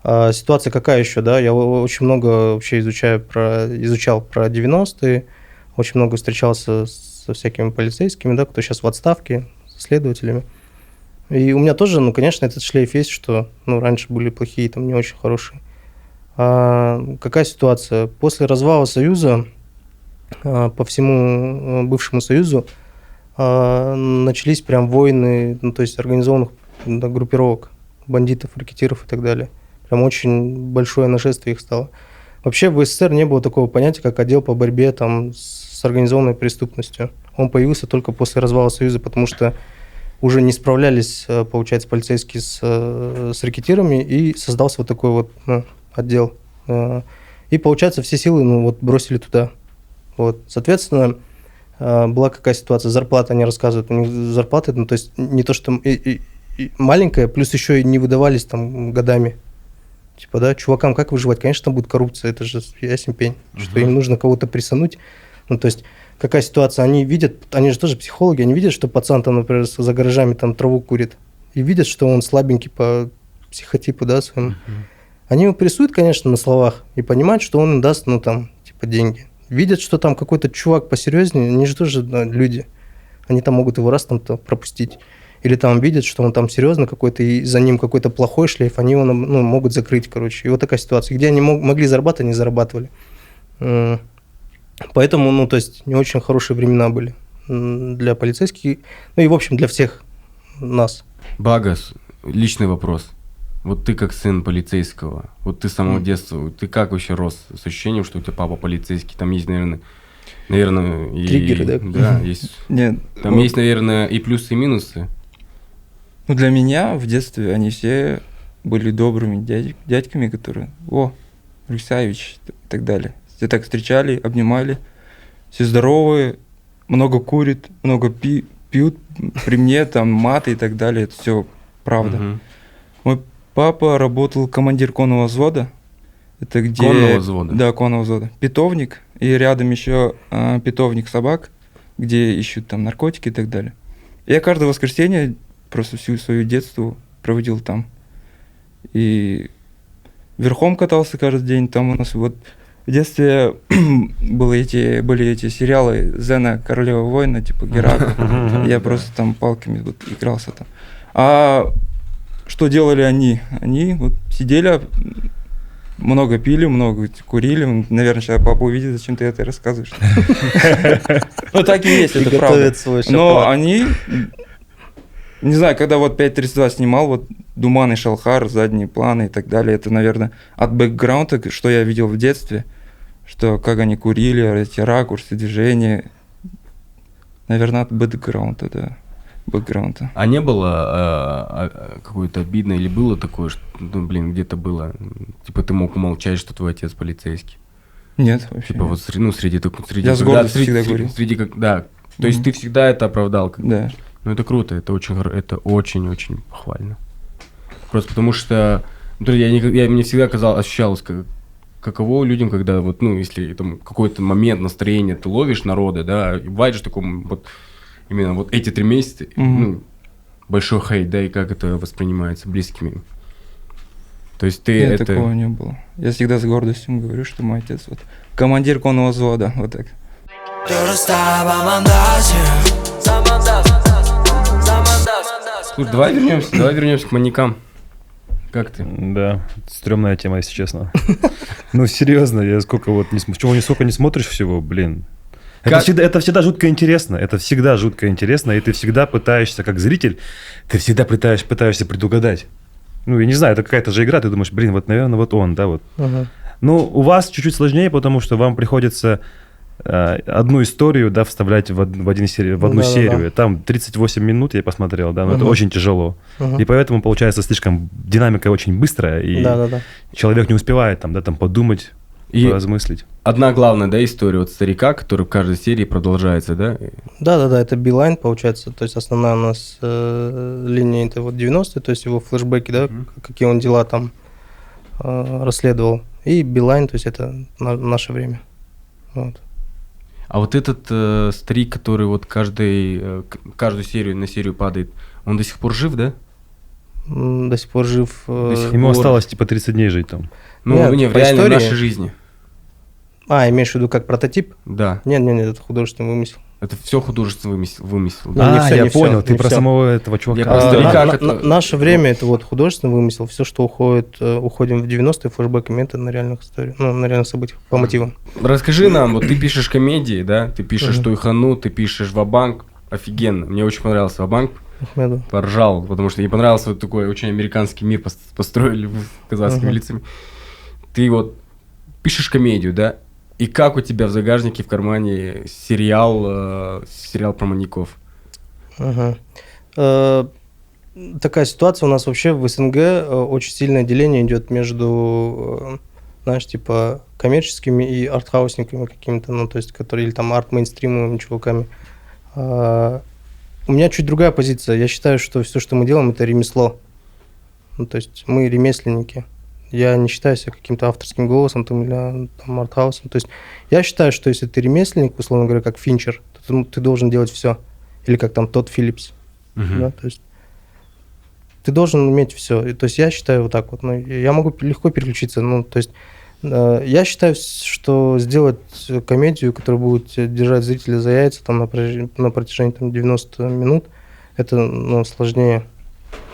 А ситуация какая еще, да? Я очень много вообще изучал про 90-е, очень много встречался со всякими полицейскими, да, кто сейчас в отставке, с следователями. И у меня тоже, ну, конечно, этот шлейф есть, что, ну, раньше были плохие, там, не очень хорошие. Какая ситуация? После развала Союза по всему бывшему Союзу начались прям войны, ну, то есть организованных группировок, бандитов, ракетиров и так далее. Прям очень большое нашествие их стало. Вообще в СССР не было такого понятия, как отдел по борьбе там, с организованной преступностью. Он появился только после развала Союза, потому что уже не справлялись, получается, полицейские с ракетирами, и создался вот такой вот отдел. И, получается, все силы бросили туда. Вот. Соответственно, была какая ситуация, зарплата, они рассказывают, у них зарплаты, ну, то есть не то, что и маленькая, плюс еще и не выдавались там годами. Типа, да, чувакам как выживать? Конечно, там будет коррупция, это же ясен пень, что им нужно кого-то присануть. Ну, то есть, какая ситуация? Они видят, они же тоже психологи, они видят, что пацан там, например, за гаражами там траву курит, и видят, что он слабенький по психотипу, да, своему. Они его прессуют, конечно, на словах, и понимают, что он им даст, ну, там, типа, деньги. Видят, что там какой-то чувак посерьезнее, они же тоже люди. Они там могут его раз там-то пропустить. Или там видят, что он там серьезно какой-то, и за ним какой-то плохой шлейф, они его могут закрыть, короче. И вот такая ситуация. Где они могли зарабатывать, они зарабатывали. Поэтому, ну, то есть, не очень хорошие времена были для полицейских, ну и, в общем, для всех нас. Багас, личный вопрос. Вот ты как сын полицейского, вот ты с самого детства, ты как вообще рос с ощущением, что у тебя папа полицейский? Там есть, наверное, и... Триггеры, да? Да, есть. Нет. Там есть, наверное, и плюсы, и минусы. Ну, для меня в детстве они все были добрыми дядьками, которые, Алексеевич и так далее. Все так встречали, обнимали, все здоровые, много курят, много пьют, при мне там маты и так далее, это все правда. Мой папа работал командир конного взвода. Это где... Конного взвода? Да, конного взвода. Питомник, и рядом еще питомник собак, где ищут там наркотики и так далее. Я каждое воскресенье просто всю свое детство проводил там. И верхом катался каждый день. Там у нас вот в детстве были эти сериалы «Зена, королева воина», типа Геракл. Я просто там палками вот игрался там. А что делали они? Они вот сидели, много пили, много курили. Наверное, сейчас папа увидит, зачем ты это рассказываешь. Ну, так и есть, это правда. Но они... Не знаю, когда вот 5.32 снимал, вот Думан и Шалхар, задние планы и так далее, это, наверное, от бэкграунда, что я видел в детстве, что как они курили, эти ракурсы, движения. Наверное, от бэкграунда, да. Бэкграунда. А не было какое-то обидно или было такое, что, где-то было, типа ты мог умолчать, что твой отец полицейский? Нет, вообще типа нет. вот среди Я с гордостью всегда говорил. Да, то есть ты всегда это оправдал? Да. Ну это круто, это очень-очень похвально. Просто потому что мне всегда ощущалось, каково людям, когда вот, если там какой-то момент настроения ты ловишь народа, да, и бывает же таком вот именно вот эти 3 месяца, большой хейт, да, и как это воспринимается близкими. То есть ты Нет, такого не было. Я всегда с гордостью говорю, что мой отец вот командир конного взвода, вот так. Слушай, давай вернемся к маньякам. Как ты? Да, стрёмная тема, если честно. Ну, серьезно, я сколько не смотришь всего, блин. Это всегда жутко интересно, это всегда жутко интересно, и ты всегда пытаешься, как зритель, пытаешься предугадать. Ну, я не знаю, это какая-то же игра, ты думаешь, блин, вот, наверное, вот он, да, вот. Ну, у вас чуть-чуть сложнее, потому что вам приходится одну историю, да, вставлять в одну серию. Там 38 минут я посмотрел, да, но это очень тяжело. И поэтому получается слишком динамика очень быстрая, и человек не успевает там подумать, поразмыслить. Одна главная, да, история от старика, который в каждой серии продолжается, да? Да, это Билайн, получается, то есть основная у нас линия это вот 90-е, то есть его флешбеки, да, какие он дела там расследовал. И Билайн, то есть это наше время. Вот. А вот этот старик, который вот каждую серию на серию падает, он до сих пор жив, да? До сих пор жив. Ему осталось типа 30 дней жить там. Ну, не в реальной нашей жизни. Имеешь в виду как прототип? Да. Нет, это художественный вымысел. Это все художественный вымысел. Я понял, ты про самого этого чувака. Наше время это вот художественный вымысел. Все, что уходим в 90-е флешбеками, это на реальных историях, на реальных событиях, по мотивам. Расскажи нам, вот ты пишешь комедии, да? Ты пишешь Туйхану, ты пишешь Ва-Банк. Офигенно. Мне очень понравился Ва-Банк. Поржал, потому что мне понравился вот такой очень американский мир построили казахскими лицами. Ты вот пишешь комедию, да? И как у тебя в загажнике, в кармане сериал про маньяков? Такая ситуация у нас вообще в СНГ очень сильное деление идет между, знаешь, типа коммерческими и артхаусниками какими-то, то есть, которые или там арт-мейнстримовыми чуваками. У меня чуть другая позиция. Я считаю, что все, что мы делаем, это ремесло. То есть мы ремесленники. я не считаю себя каким-то авторским голосом там, или там, артхаусом. То есть я считаю, что если ты ремесленник, условно говоря, как Финчер, то ты должен делать все. Или как там Тодд Филлипс. Да? То есть ты должен уметь все. То есть я считаю вот так вот. Ну, я могу легко переключиться. Ну, то есть я считаю, что сделать комедию, которая будет держать зрителя за яйца там, на протяжении там, 90 минут, это ну, сложнее.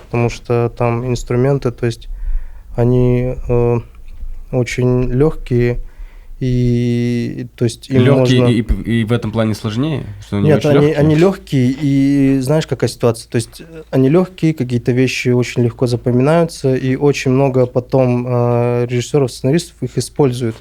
Потому что там инструменты, то есть они очень легкие, и то есть им легкие можно... и в этом плане сложнее? Что они Нет, очень они легкие, и знаешь, какая ситуация? То есть они легкие, какие-то вещи очень легко запоминаются, и очень много потом режиссеров, сценаристов их используют.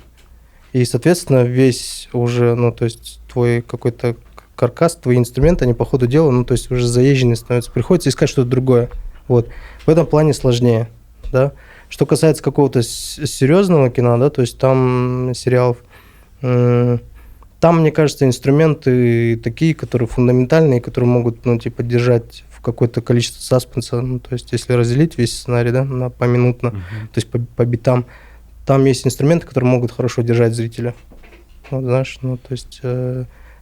И, соответственно, весь уже, ну, то есть твой какой-то каркас, твои инструменты, они по ходу дела, ну, то есть уже заезженные становятся. Приходится искать что-то другое. Вот. В этом плане сложнее, да. Что касается какого-то серьезного кино, да, то есть там сериалов, там, мне кажется, инструменты такие, которые фундаментальные, которые могут, ну, типа, держать в какое-то количество саспенса. Ну, то есть, если разделить весь сценарий, да, на поминутно, то есть по битам, там есть инструменты, которые могут хорошо держать зрителя. Вот, знаешь, ну, то есть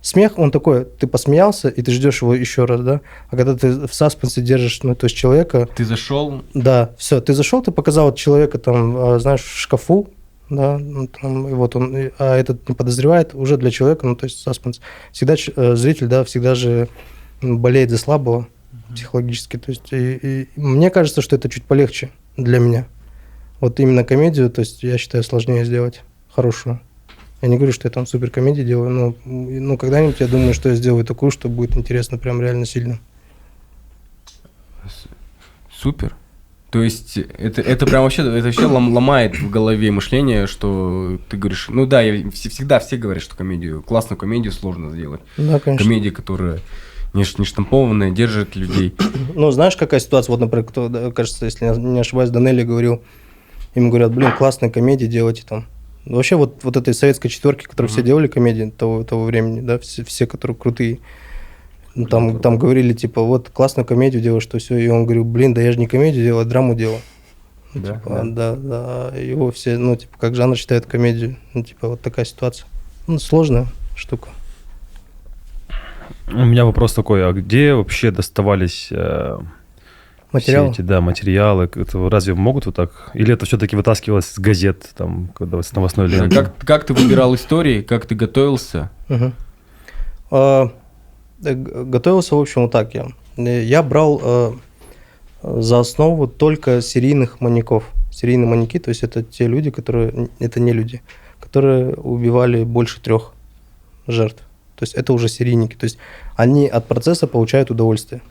смех, он такой, ты посмеялся, и ты ждешь его еще раз, да, а когда ты в саспенсе держишь, ну, то есть человека... Ты зашел? Да, все, ты зашел, ты показал человека там, знаешь, в шкафу, да, ну, там, и вот он, а этот не подозревает, уже для человека, ну, то есть саспенс. Всегда зритель, да, всегда же болеет за слабого психологически, то есть и мне кажется, что это чуть полегче для меня. Вот именно комедию, то есть я считаю, сложнее сделать хорошую. Я не говорю, что я там суперкомедию делаю, но ну, когда-нибудь я думаю, что я сделаю такую, что будет интересно прям реально сильно. Супер. То есть это прям вообще, это вообще ломает в голове мышление, что ты говоришь, ну да, всегда все говорят, что классную комедию сложно сделать. Да, конечно. Комедия, которая не штампованная, держит людей. Ну, знаешь, какая ситуация, вот, например, кто, да, кажется, если я не ошибаюсь, Данелли говорил, им говорят, блин, классные комедии делайте там. Вообще вот этой советской четверки, которые все делали комедии того времени, да, все, которые крутые, там говорили, типа, вот классную комедию делаешь, что все, и он говорил, блин, да я же не комедию делаю, а драму делаю. Да, типа, да, его все, ну, типа, как жанр считают комедию, ну, типа, вот такая ситуация. Ну, сложная штука. У меня вопрос такой, а где вообще доставались Материалы? все эти, да, материалы? Это разве могут вот так? Или это все-таки вытаскивалось с газет, там, когда с новостной ленты? Как ты выбирал истории, как ты готовился? Готовился, в общем, вот так я. Я брал за основу только серийных маньяков. Серийные маньяки, то есть это те люди, которые... Это не люди, которые убивали больше 3 жертв. То есть это уже серийники. То есть они от процесса получают удовольствие.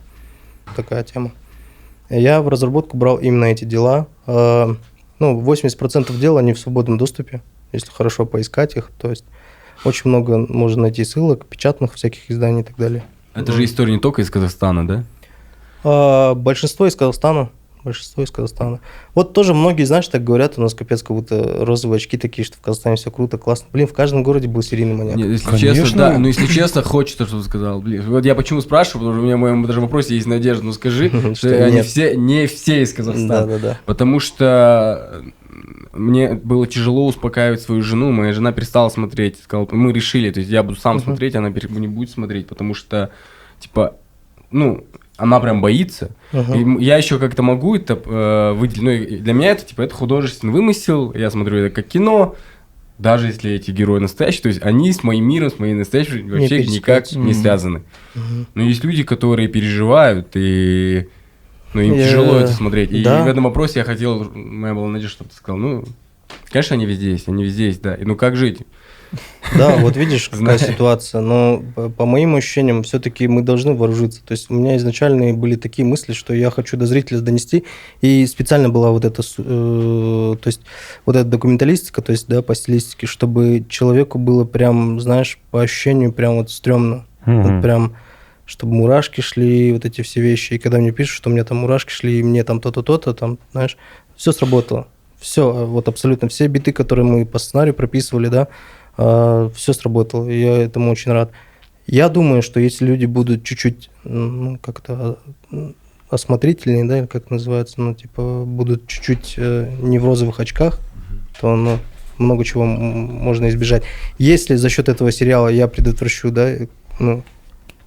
Такая тема. Я в разработку брал именно эти дела. Ну, 80% дел, они в свободном доступе, если хорошо поискать их. То есть очень много можно найти ссылок, печатных всяких изданий и так далее. Это же история не только из Казахстана, да? Большинство из Казахстана. Вот тоже многие, знаешь, так говорят, у нас капец, как будто розовые очки такие, что в Казахстане все круто, классно. Блин, в каждом городе был серийный маньяк. Нет, если честно, да, но если честно, хочется, чтобы ты сказал. Блин, вот я почему спрашиваю, потому что у меня в моем даже вопросе есть надежда. Ну скажи, что они не все из Казахстана. Да. Потому что мне было тяжело успокаивать свою жену. Моя жена перестала смотреть. Сказала, мы решили, то есть я буду сам смотреть, она не будет смотреть, потому что, типа, ну, она прям боится. И я еще как-то могу это выделить. Ну, для меня это, типа, это художественный вымысел. Я смотрю это как кино. Даже если эти герои настоящие, то есть они с моим миром, с моей настоящей вообще никак не связаны. Но есть люди, которые переживают, и им тяжело это смотреть. И в этом вопросе я хотел, моя была надежда, чтобы ты сказал, ну, конечно, они везде есть, да. И ну как жить? Да, вот видишь, какая ситуация. Но по моим ощущениям, все-таки мы должны вооружиться. То есть у меня изначально были такие мысли, что я хочу до зрителя донести. И специально была вот эта, то есть вот эта документалистика, то есть, да, по стилистике, чтобы человеку было прям, знаешь, по ощущению прям вот стрёмно. Вот прям, чтобы мурашки шли, вот эти все вещи. И когда мне пишут, что у меня там мурашки шли, и мне там то-то, то-то, там, знаешь, все сработало. Все, вот абсолютно все биты, которые мы по сценарию прописывали, да, все сработало, и я этому очень рад. Я думаю, что если люди будут чуть-чуть как-то осмотрительнее, да, или как называется, ну, типа, будут чуть-чуть не в розовых очках, то, ну, много чего можно избежать. Если за счет этого сериала я предотвращу, да, ну,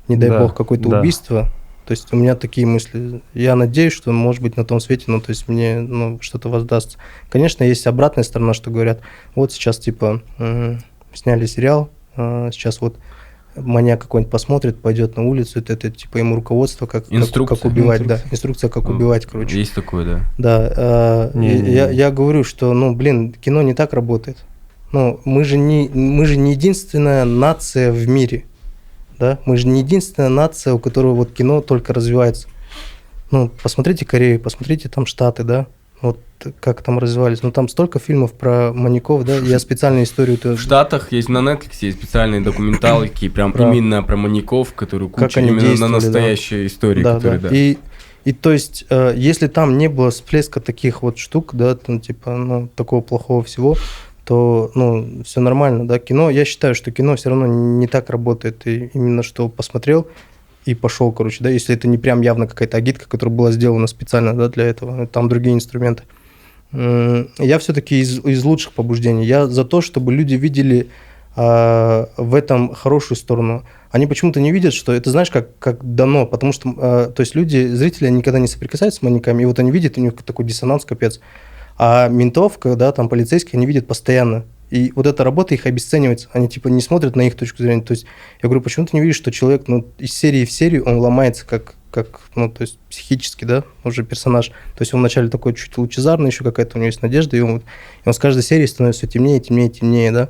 не дай бог, какое-то убийство, то есть у меня такие мысли. Я надеюсь, что, может быть, на том свете, ну, то есть мне, ну, что-то воздастся. Конечно, есть обратная сторона, что говорят, вот сейчас, типа, сняли сериал, сейчас вот маньяк какой-нибудь посмотрит, пойдет на улицу, это типа ему руководство, как убивать, да, инструкция, как убивать, короче. Есть такое, да. Да, я говорю, что, ну, блин, кино не так работает. Ну, мы же не единственная нация в мире, да, мы же не единственная нация, у которой вот кино только развивается. Ну, посмотрите Корею, посмотрите там Штаты, да, вот как там развивались. Ну, там столько фильмов про маньяков, да, я специальную историю... В Штатах есть на Netflix есть специальные документалки, прям именно про маньяков, которые куча именно на настоящей истории. Да, которые, да. И то есть, если там не было всплеска таких вот штук, да, там, типа, ну, такого плохого всего, то, ну, все нормально, да. Кино, я считаю, что кино все равно не так работает, и именно что посмотрел и пошел, короче, да, если это не прям явно какая-то агитка, которая была сделана специально, да, для этого, там другие инструменты. Я все-таки из лучших побуждений. Я за то, чтобы люди видели в этом хорошую сторону. Они почему-то не видят, что это, знаешь, как дано, потому что, то есть люди, зрители никогда не соприкасаются с маньяками, и вот они видят, у них такой диссонанс, капец. А ментов, когда там полицейских, они видят постоянно. И вот эта работа их обесценивается. Они типа не смотрят на их точку зрения. То есть я говорю, почему ты не видишь, что человек, ну, из серии в серию он ломается как, ну, то есть психически, да, уже персонаж. То есть он вначале такой чуть лучезарный, еще какая-то у него есть надежда, и он с каждой серии становится все темнее, темнее, темнее, да.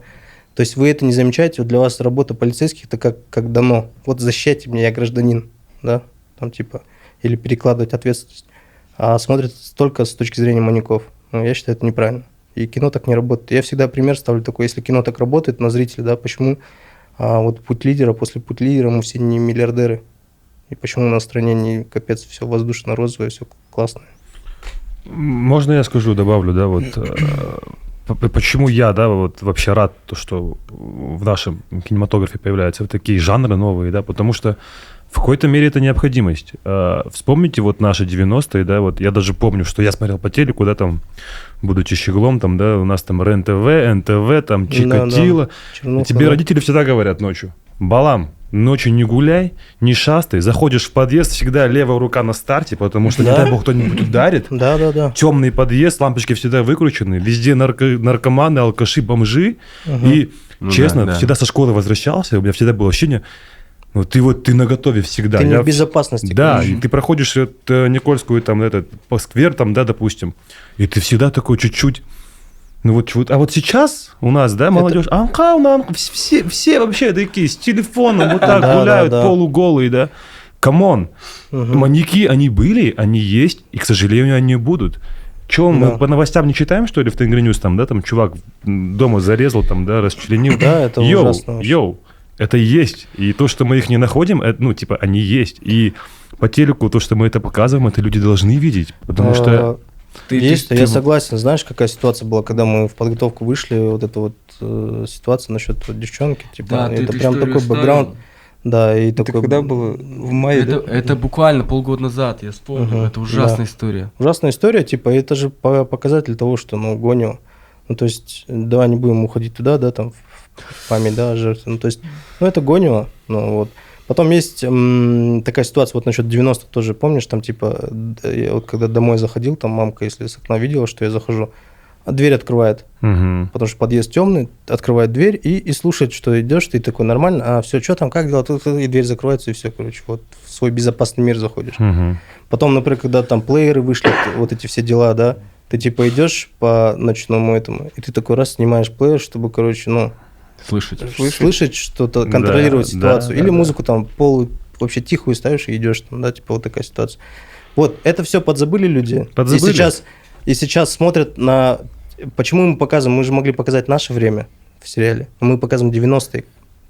То есть вы это не замечаете, вот для вас работа полицейских это как дано. Вот защищайте меня, я гражданин, да, там типа, или перекладывать ответственность. А смотрят только с точки зрения маньяков. Ну, я считаю, это неправильно. И кино так не работает. Я всегда пример ставлю такой, если кино так работает на зрителя, да, почему вот «Путь лидера», после «Путь лидера» мы все не миллиардеры. И почему у нас в стране не капец, все воздушно-розовое, все классное. Можно я скажу, добавлю, да, вот почему я, да, вот вообще рад, то, что в нашем кинематографе появляются вот такие жанры новые, да, потому что в какой-то мере это необходимость. Вспомните вот наши 90-е, да, вот я даже помню, что я смотрел по телеку, да, там, будучи щеглом, там, да, у нас там РЕН-ТВ, НТВ, там, Чикатило. Да. И тебе родители всегда говорят ночью: Балам, ночью не гуляй, не шастай, заходишь в подъезд, всегда левая рука на старте, потому что, не дай бог, кто-нибудь ударит. Да. Темный подъезд, лампочки всегда выкручены, везде наркоманы, алкаши, бомжи. И, честно, всегда со школы возвращался, у меня всегда было ощущение, ну, ты наготове всегда. Ты не в безопасности. Да, и ты проходишь Никольскую, там, по сквер, там, да, допустим, и ты всегда такой чуть-чуть, ну, вот, а вот сейчас у нас, да, молодежь, все вообще такие с телефоном вот так гуляют, полуголые, да. Камон, маньяки, они были, они есть, и, к сожалению, они будут. Чего, мы по новостям не читаем, что ли, в Тенгри Ньюс, там, да, там, чувак дома зарезал, там, да, расчленил. Да, это ужасно. Это есть. И то, что мы их не находим, это, ну, типа, они есть. И по телеку то, что мы это показываем, это люди должны видеть. Потому что... Я согласен. Знаешь, какая ситуация была, когда мы в подготовку вышли, вот эта вот ситуация насчет вот девчонки, типа, да, это прям такой бэкграунд. Да, и это такой... когда было? В мае, это буквально полгода назад, я вспомнил. Это ужасная история. Ужасная история, типа, это же показатель того, что, ну, гоню. Ну, то есть, давай не будем уходить туда, да, там, в память, да, жертвы. Ну, то есть, ну, это гонево, ну, вот. Потом есть такая ситуация, вот насчет 90-х тоже, помнишь, там, типа, я вот когда домой заходил, там мамка, если с окна видела, что я захожу, дверь открывает, потому что подъезд темный, открывает дверь и слушает, что идешь, ты такой, нормально, а все, что там, как дела, и дверь закрывается, и все, короче, вот в свой безопасный мир заходишь. Потом, например, когда там плееры вышли, вот эти все дела, да, ты типа идешь по ночному этому, и ты такой раз снимаешь плеер, чтобы, короче, ну... Слышать что-то, контролировать ситуацию. Или музыку там вообще тихую ставишь и идешь, там, да, типа вот такая ситуация. Вот, это все подзабыли люди. И сейчас смотрят на... Почему мы показываем? Мы же могли показать наше время в сериале. Мы показываем 90-е.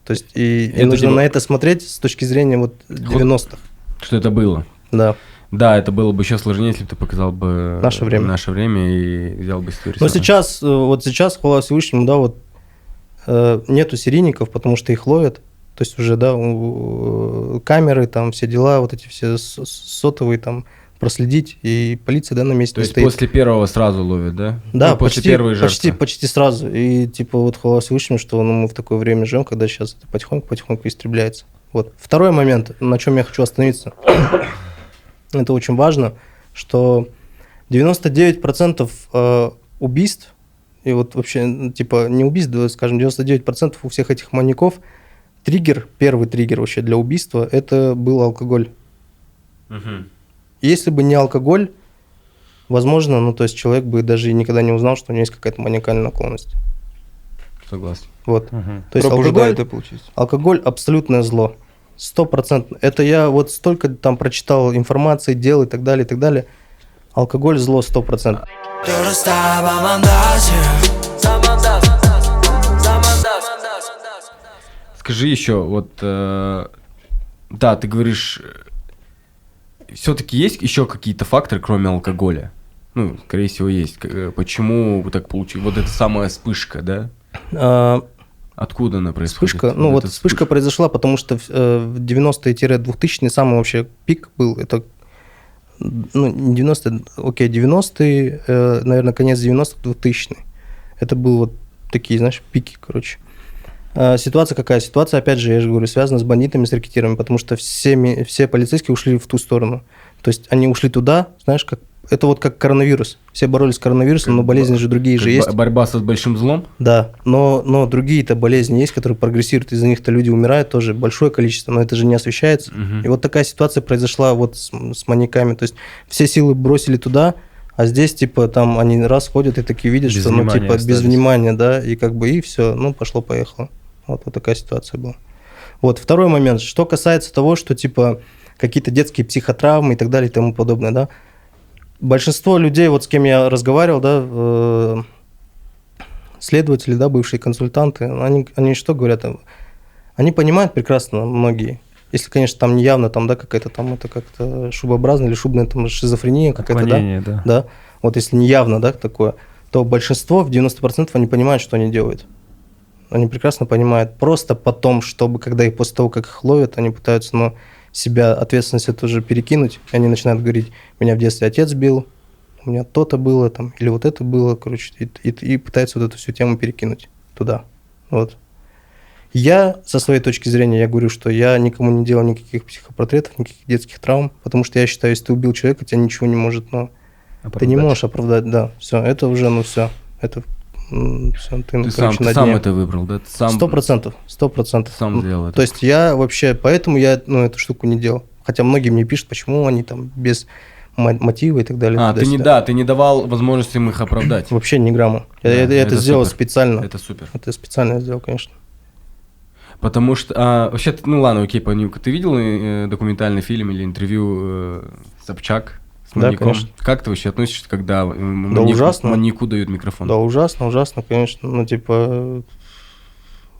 То есть, и нужно на это смотреть с точки зрения вот 90-х. Что это было. Да. Да, это было бы еще сложнее, если бы ты показал бы наше время и взял бы историю. Но сейчас, хвала Всевышнему, да, вот нету серийников, потому что их ловят. То есть уже, да, камеры, там все дела, вот эти все сотовые, там проследить, и полиция, да, на месте То есть стоит. после первого сразу ловят, да? Да, Ну, после первой жертвы. почти сразу. И типа вот хвала Всевышнему, что мы в такое время живем, когда сейчас это потихоньку истребляется. Вот. Второй момент, на чем я хочу остановиться. Это очень важно, что 99% убийств, и вот вообще, типа, не убийств, скажем, 99% у всех этих маньяков, первый триггер вообще для убийства, это был алкоголь. Мгм. Если бы не алкоголь, возможно, ну, то есть человек бы даже и никогда не узнал, что у него есть какая-то маниакальная наклонность. Согласен. Вот. Мгм. То есть Пробуждает, да, получается. алкоголь абсолютное зло. 100%. Это я вот столько там прочитал информации, дел и так далее, и так далее. Алкоголь зло 100%. Скажи еще, вот, да, ты говоришь, все-таки есть еще какие-то факторы, кроме алкоголя? Ну, скорее всего, есть. Почему так получилось? Вот эта самая вспышка, да? А, Откуда она происходит? Вспышка, ну вот эта вспышка произошла, потому что в 90-е-2000-е самый вообще пик был, это, ну, не 90-е, окей, 90-е, наверное, конец 90-х, 2000-е. Это был вот такие, знаешь, пики, короче. Ситуация какая? Ситуация, опять же, я же говорю, связана с бандитами, с рэкетирами, потому что все полицейские ушли в ту сторону. То есть они ушли туда, знаешь, как это вот как коронавирус. Все боролись с коронавирусом, но болезни же другие же есть. Борьба с большим злом? Да, но другие-то болезни есть, которые прогрессируют, из-за них-то люди умирают тоже, большое количество, но это же не освещается. Мгм. И вот такая ситуация произошла вот с маньяками. То есть все силы бросили туда, а здесь, типа, там они раз ходят и такие видят, Без что, ну, внимания типа, без остались. внимания, да, и как бы, и все, ну, пошло-поехало. Вот такая ситуация была. Вот, второй момент. Что касается того, что, типа, какие-то детские психотравмы и так далее и тому подобное, да, большинство людей, вот с кем я разговаривал, да, следователи, да, бывшие консультанты, они что говорят? Они понимают прекрасно, многие. Если, конечно, там не явно, там, да, какая-то там, это как-то шубообразная или шубная там шизофрения какая-то, Отклонение, да? да. Да. Вот если не явно, да, такое, то большинство, в 90% они понимают, что они делают. Они прекрасно понимают. Просто потом, чтобы, когда их после того, как их ловят, они пытаются, ну, себя ответственность эту же перекинуть, и они начинают говорить, меня в детстве отец бил, у меня то-то было, там, или вот это было, короче, и пытаются вот эту всю тему перекинуть туда. Вот. Я, со своей точки зрения, я говорю, что я никому не делал никаких психопортретов, никаких детских травм, потому что я считаю, если ты убил человека, тебя ничего не может, ну, ты не можешь оправдать, да, все, это уже, ну, все, это, все, ты, ну, Ты сам, короче, на ты сам дне. это выбрал, да? Ты сам, 100%. сам сделал это. То есть я вообще, поэтому я, ну, эту штуку не делал. Хотя многие мне пишут, почему они там без мотива и так далее. Ты не давал возможности им их оправдать. Вообще ни грамма. Да, Я это сделал супер. специально. Это супер. Это специально сделал, конечно. Потому что, вообще, ну ладно, окей, Панюк, ты видел документальный фильм или интервью Собчак с Да, маньяком? конечно. Как ты вообще относишься, когда ужасно. маньяку дают микрофон? Да, ужасно, конечно. Ну, типа,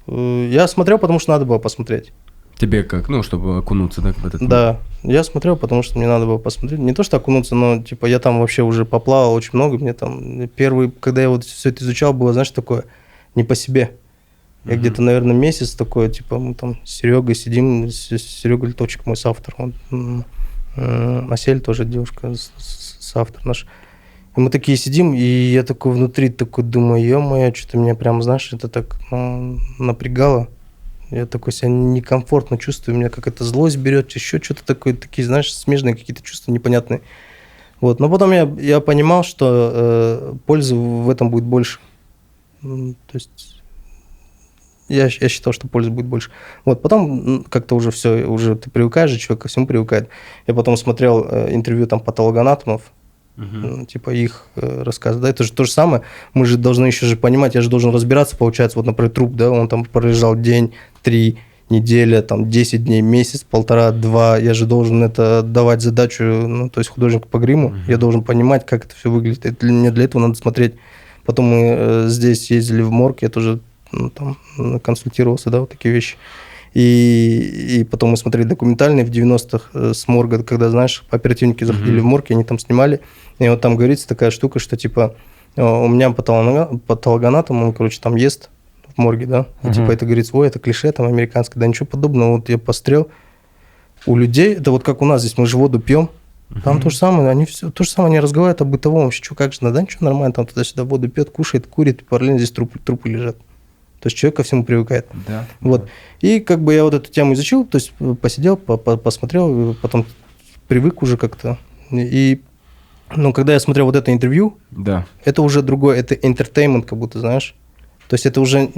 я смотрел, потому что надо было посмотреть. Тебе как? Ну, чтобы окунуться, да, в этот мир? Да, я смотрел, потому что мне надо было посмотреть. Не то, что окунуться, но, типа, я там вообще уже поплавал очень много. Мне там первый, когда я вот все это изучал, было, знаешь, такое не по себе. Я где-то, наверное, месяц такой, типа, мы там с Серегой сидим, Серега Литовчик, мой соавтор, Асель тоже девушка, соавтор наш. И мы такие сидим, и я такой внутри такой думаю, ё-моё, что-то меня прям, знаешь, это так напрягало. Я такой себя некомфортно чувствую, меня какая-то злость берет, еще что-то такое, такие, знаешь, смежные какие-то чувства непонятные. Вот. Но потом я понимал, что пользы в этом будет больше. То есть я считал, что пользы будет больше. Вот. Потом как-то уже все, уже ты привыкаешь же, человек ко всему привыкает. Я потом смотрел интервью там патологоанатомов, типа их рассказ, да, это же то же самое, мы же должны еще же понимать, я же должен разбираться, получается, вот, например, труп, да, он там пролежал день, 3 недели, там, 10 дней, месяц, 1,5-2, я же должен это давать задачу, ну, то есть художнику по гриму, я должен понимать, как это все выглядит, это мне для этого надо смотреть. Потом мы здесь ездили в морг, я тоже там консультировался, да, вот такие вещи. И потом мы смотрели документальные в 90-х с морга, когда, знаешь, оперативники заходили в морг, и они там снимали. И вот там говорится такая штука, что, типа, у меня патологоанатом, он, короче, там ест в морге, да, и, типа, это говорится, ой, это клише там американское, да ничего подобного. Вот я посмотрел, у людей, это вот как у нас здесь, мы же воду пьем, Там то же самое, то же самое, они разговаривают о бытовом вообще, что, как же, да, ничего, нормально, там туда-сюда воду пьет, кушает, курит, и параллельно здесь трупы лежат. То есть человек ко всему привыкает. Да. Вот. И как бы я вот эту тему изучил, то есть посидел, посмотрел, потом привык уже как-то. И, ну, когда я смотрел вот это интервью, Да. это уже другое, это entertainment, как будто, знаешь. То есть это уже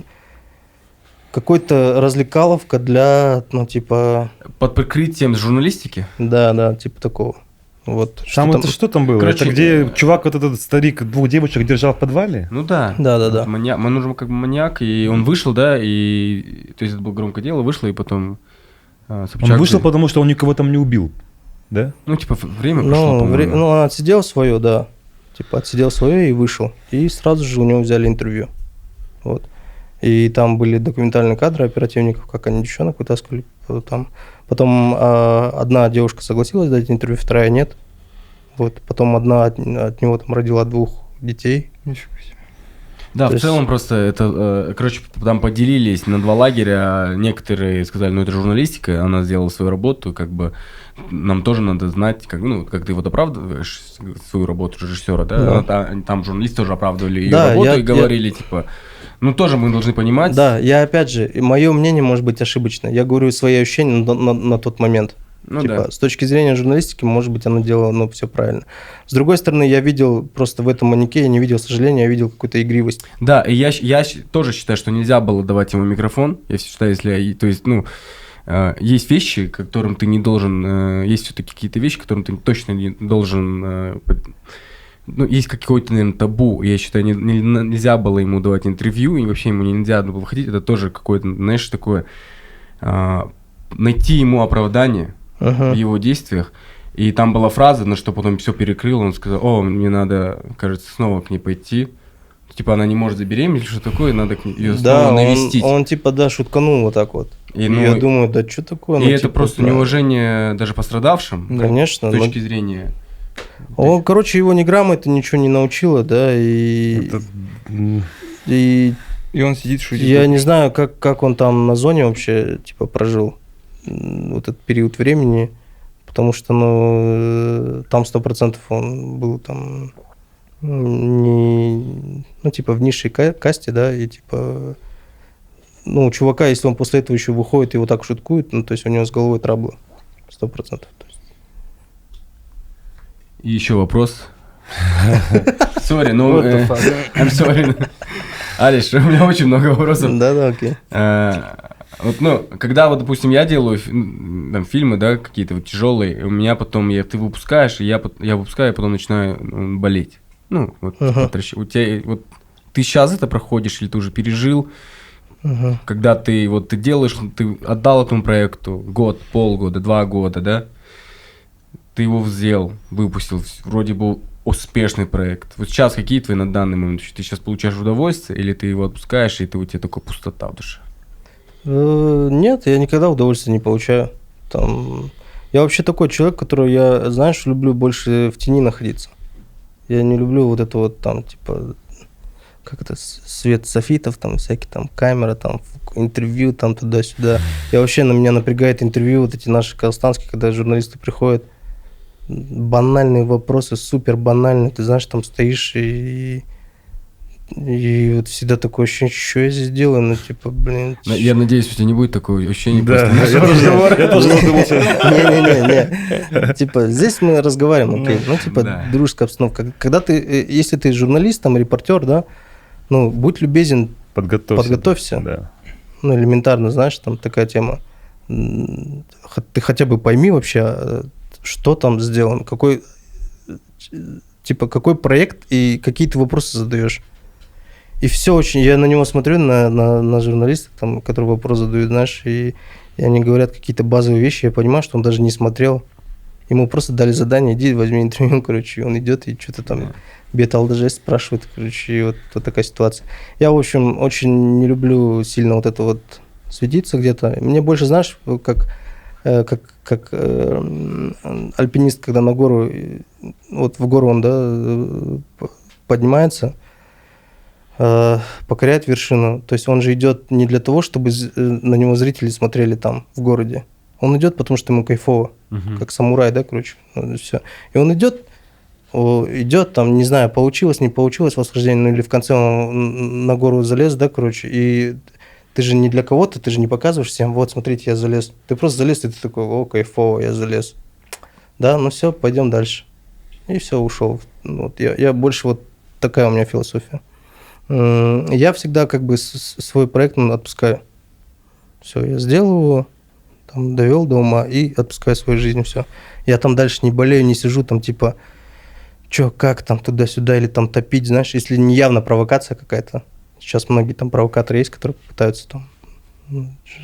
какой-то развлекаловка для, ну, типа... Под прикрытием журналистики? Да, типа такого. Вот. Там это что там было? Короче, это где чувак, вот этот старик, двух девочек держал в подвале? Ну да. Да. Он уже как бы маньяк, и он вышел, да, и... То есть это было громкое дело, вышло, и потом... Собчак Он вышел, потому что он никого там не убил, да? Ну, типа, время прошло, по-моему. Ну, он отсидел свое, да. Типа, отсидел свое и вышел. И сразу же у него взяли интервью. Вот. И там были документальные кадры оперативников, как они девчонок вытаскивали. Потом одна девушка согласилась дать интервью, вторая нет. Вот. Потом одна от него там родила 2 детей. Да, То в есть- целом просто это, короче, там поделились на 2 лагеря, некоторые сказали, ну это журналистика, она сделала свою работу, как бы нам тоже надо знать, как, ну, как ты вот оправдываешь свою работу режиссера, да, там журналисты тоже оправдывали ее Да, работу и говорили, типа, ну тоже мы должны понимать. Да, я опять же, мое мнение может быть ошибочно. Я говорю свои ощущения на тот момент. Ну типа, да. с точки зрения журналистики, может быть, она делала, ну, все правильно. С другой стороны, я видел просто в этом маньяке, я не видел сожаления, я видел какую-то игривость. Да, и я тоже считаю, что нельзя было давать ему микрофон. Я считаю, если... То есть, ну, есть вещи, которым ты не должен... Есть все-таки какие-то вещи, которым ты точно не должен... Ну, есть какой-то, наверное, табу. Я считаю, нельзя было ему давать интервью, и вообще ему нельзя было выходить. Это тоже какое-то, знаешь, такое... Найти ему оправдание в его действиях. И там была фраза, на что потом все перекрыл. Он сказал, о, мне надо, кажется, снова к ней пойти. Типа она не может забеременеть, или что такое, надо ее снова навестить. Он типа, да, шутканул вот так вот. И, И ну, я думаю, да что такое? и Ну, это типа, просто да. неуважение даже пострадавшим. Конечно. С точки зрения... Он, короче, его ни грамма это ничего не научило, да, и И он сидит, шутит. я не знаю, как он там на зоне вообще, типа, прожил вот этот период времени, потому что, ну, там 100% он был там не, ну, типа, в низшей касте, да, и, типа, ну, у чувака, если он после этого еще выходит и вот так шуткует, ну, то есть у него с головой траблы, 100%. То есть. И еще вопрос. Сори, ну... I'm sorry. Алиш, у меня очень много вопросов. Да, окей. Вот, ну, когда вот, допустим, я делаю там, фильмы, да, какие-то вот тяжелые, у меня потом, ты выпускаешь, и я выпускаю, и потом начинаю болеть. Ну, вот, у тебя, вот, ты сейчас это проходишь, или ты уже пережил, когда ты делаешь, ты отдал этому проекту год, полгода, 2 года, да, ты его взял, выпустил, вроде бы успешный проект. Вот сейчас какие твои на данный момент? Ты сейчас получаешь удовольствие, или ты его отпускаешь, и у тебя такая пустота в душе? Нет, я никогда удовольствия не получаю. Там... Я вообще такой человек, который, я, знаешь, люблю больше в тени находиться. Я не люблю вот это вот там, типа, как это, свет софитов, там, всякие там камера, там, интервью, там, туда-сюда. Я вообще, на меня напрягает интервью, вот эти наши казахстанские, когда журналисты приходят, банальные вопросы, супер банальные, ты знаешь, там стоишь и вот всегда такое ощущение, что я здесь делаю, ну, типа, блин. Я надеюсь, у тебя не будет такого ощущения. Да, я тоже задумался. Не-не-не. Типа, здесь мы разговариваем, окей. Ну, типа, дружеская обстановка. Когда ты, если ты журналист, там, репортер, да, ну, будь любезен, подготовься. Да. Ну, элементарно, знаешь, там такая тема. Ты хотя бы пойми вообще, что там сделано, какой проект и какие ты вопросы задаешь. И все очень, я на него смотрю, на журналистов, там, которые вопрос задают, знаешь, и они говорят какие-то базовые вещи, я понимаю, что он даже не смотрел. Ему просто дали задание, иди, возьми интервью, короче, и он идет и что-то там бета-алдж спрашивает, короче, и вот такая ситуация. Я, в общем, очень не люблю сильно вот это вот светиться где-то. Мне больше, знаешь, как альпинист, когда на гору, вот в гору он, да, поднимается, покоряет вершину. То есть он же идет не для того, чтобы на него зрители смотрели там, в городе. Он идет, потому что ему кайфово, как самурай, да, короче, все. И он идет, там, не знаю, получилось, не получилось восхождение, ну или в конце он на гору залез, да, короче, и ты же не для кого-то, ты же не показываешь всем, вот, смотрите, я залез. Ты просто залез, и ты такой, о, кайфово, я залез. Да, ну все, пойдем дальше. И все, ушел. Вот, я больше вот такая у меня философия. Я всегда как бы свой проект отпускаю. Все, я сделал его, там, довел до ума и отпускаю свою жизнь, все. Я там дальше не болею, не сижу там типа, чё, как там туда-сюда или там топить, знаешь, если не явно провокация какая-то. Сейчас многие там провокаторы есть, которые пытаются там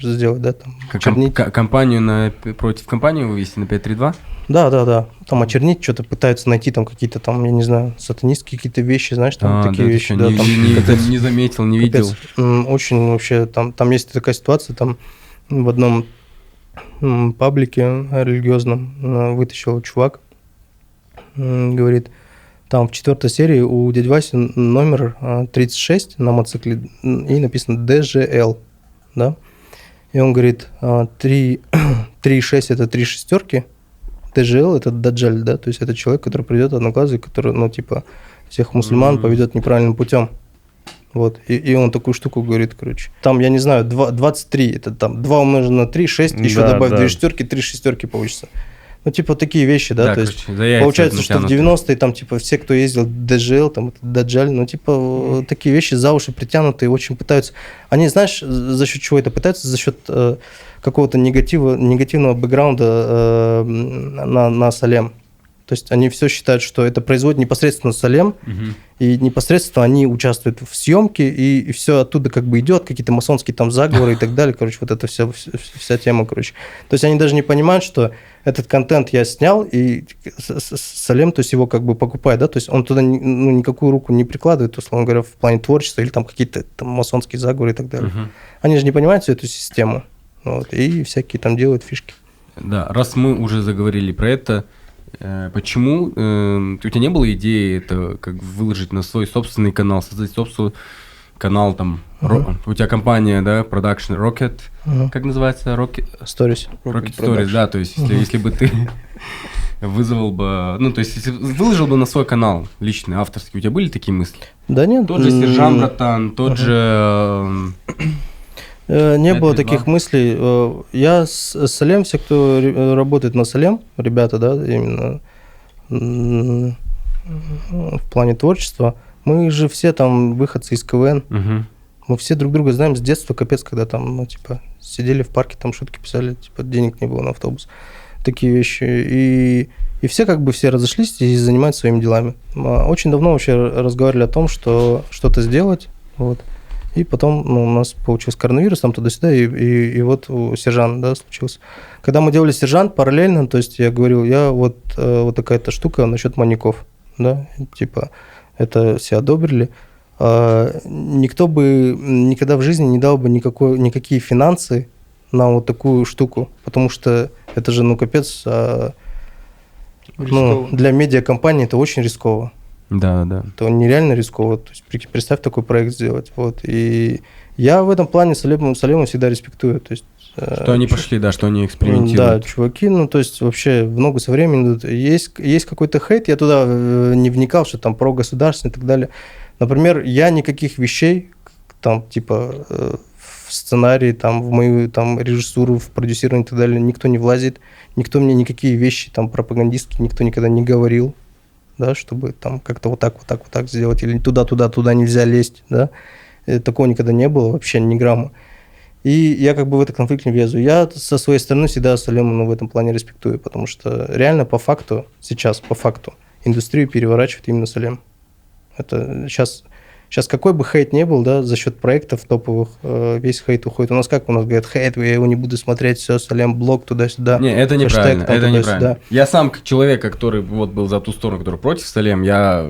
сделать, да, там, очернить. Компанию против компании вывести на 5.3.2? Да. Там очернить, что-то пытаются найти, там какие-то там, я не знаю, сатанистские какие-то вещи, знаешь, там такие вещи. Да, не заметил, не видел. Очень вообще, там есть такая ситуация, там в одном паблике религиозном вытащил чувак, говорит, там в 4 серии у дяди Васи номер 36 на мотоцикле и написано DGL, да, и он говорит, 3.6 это 3 шестерки, DGL это Даджаль, да, то есть это человек, который придет одноглазый, который, ну, типа, всех мусульман поведет неправильным путем. Вот, и он такую штуку говорит, короче. Там, я не знаю, 23, это там 2 умножено на 3, 6, еще добавь 2 шестерки, 3 шестерки получится. Ну, типа, такие вещи, да, то есть получается, что в 90-е там, типа, все, кто ездил DGL, там, это Даджаль, ну, типа, такие вещи за уши притянутые, очень пытаются, они, знаешь, за счет чего это пытаются? За счет какого-то негативного бэкграунда на Салем. То есть они все считают, что это производит непосредственно Салем, и непосредственно они участвуют в съемке, и все оттуда как бы идет, какие-то масонские там заговоры и так далее, короче, вот это вся тема, короче. То есть они даже не понимают, что этот контент я снял, и Салем, то есть его как бы покупает, да, то есть он туда никакую руку не прикладывает, условно говоря, в плане творчества или там какие-то там масонские заговоры и так далее. Они же не понимают всю эту систему, вот, и всякие там делают фишки. Да, раз мы уже заговорили про это, почему у тебя не было идеи это как выложить на свой собственный канал, создать собственный канал там, у тебя компания, да, Production Rocket, как называется? Rocket Stories. Rocket Stories, да, то есть если бы ты вызвал бы, ну, то есть если выложил бы на свой канал личный, авторский, у тебя были такие мысли? Да нет. Тот же Сержан Братан, тот же... Не было таких мыслей. Я с Салем, все, кто работает на Салем, ребята, да, именно в плане творчества, мы же все там выходцы из КВН. Мы все друг друга знаем с детства, капец, когда там, ну, типа, сидели в парке, там шутки писали, типа, денег не было на автобус. Такие вещи. И все как бы все разошлись и занимаются своими делами. Очень давно вообще разговаривали о том, что что-то сделать, вот. И потом у нас получился коронавирус, там туда-сюда, и вот у Сержана, да, случился. Когда мы делали Сержант параллельно, то есть я говорил, вот такая-то штука насчет маньяков, да, типа, это все одобрили. Никто бы никогда в жизни не дал бы никакие финансы на вот такую штуку, потому что это же, ну, капец, для медиакомпании это очень рисково. Да. Это нереально рисково. То есть представь такой проект сделать. Вот. И я в этом плане Салему всегда респектую. То есть, что они пошли, да, что они экспериментируют. Да, чуваки, ну, то есть вообще в ногу со временем идут. Есть какой-то хейт, я туда не вникал, что там про государственное и так далее. Например, я никаких вещей, там, типа, в сценарии, там, в мою там, режиссуру, в продюсирование и так далее, никто не влазит, никто мне никакие вещи, там, пропагандистские, никто никогда не говорил, да, чтобы там как-то вот так сделать, или туда нельзя лезть, да. Такого никогда не было, вообще ни грамма. И я как бы в этот конфликт не влезу. Я со своей стороны всегда Салему в этом плане респектую, потому что реально по факту, индустрию переворачивает именно Салем. Это сейчас какой бы хейт не был, да, за счет проектов топовых, весь хейт уходит. У нас говорят, хейт, я его не буду смотреть, все, Салем, блог, туда-сюда. Не, это неправильно, это неправильно. Я сам человек, который вот был за ту сторону, который против Салем, я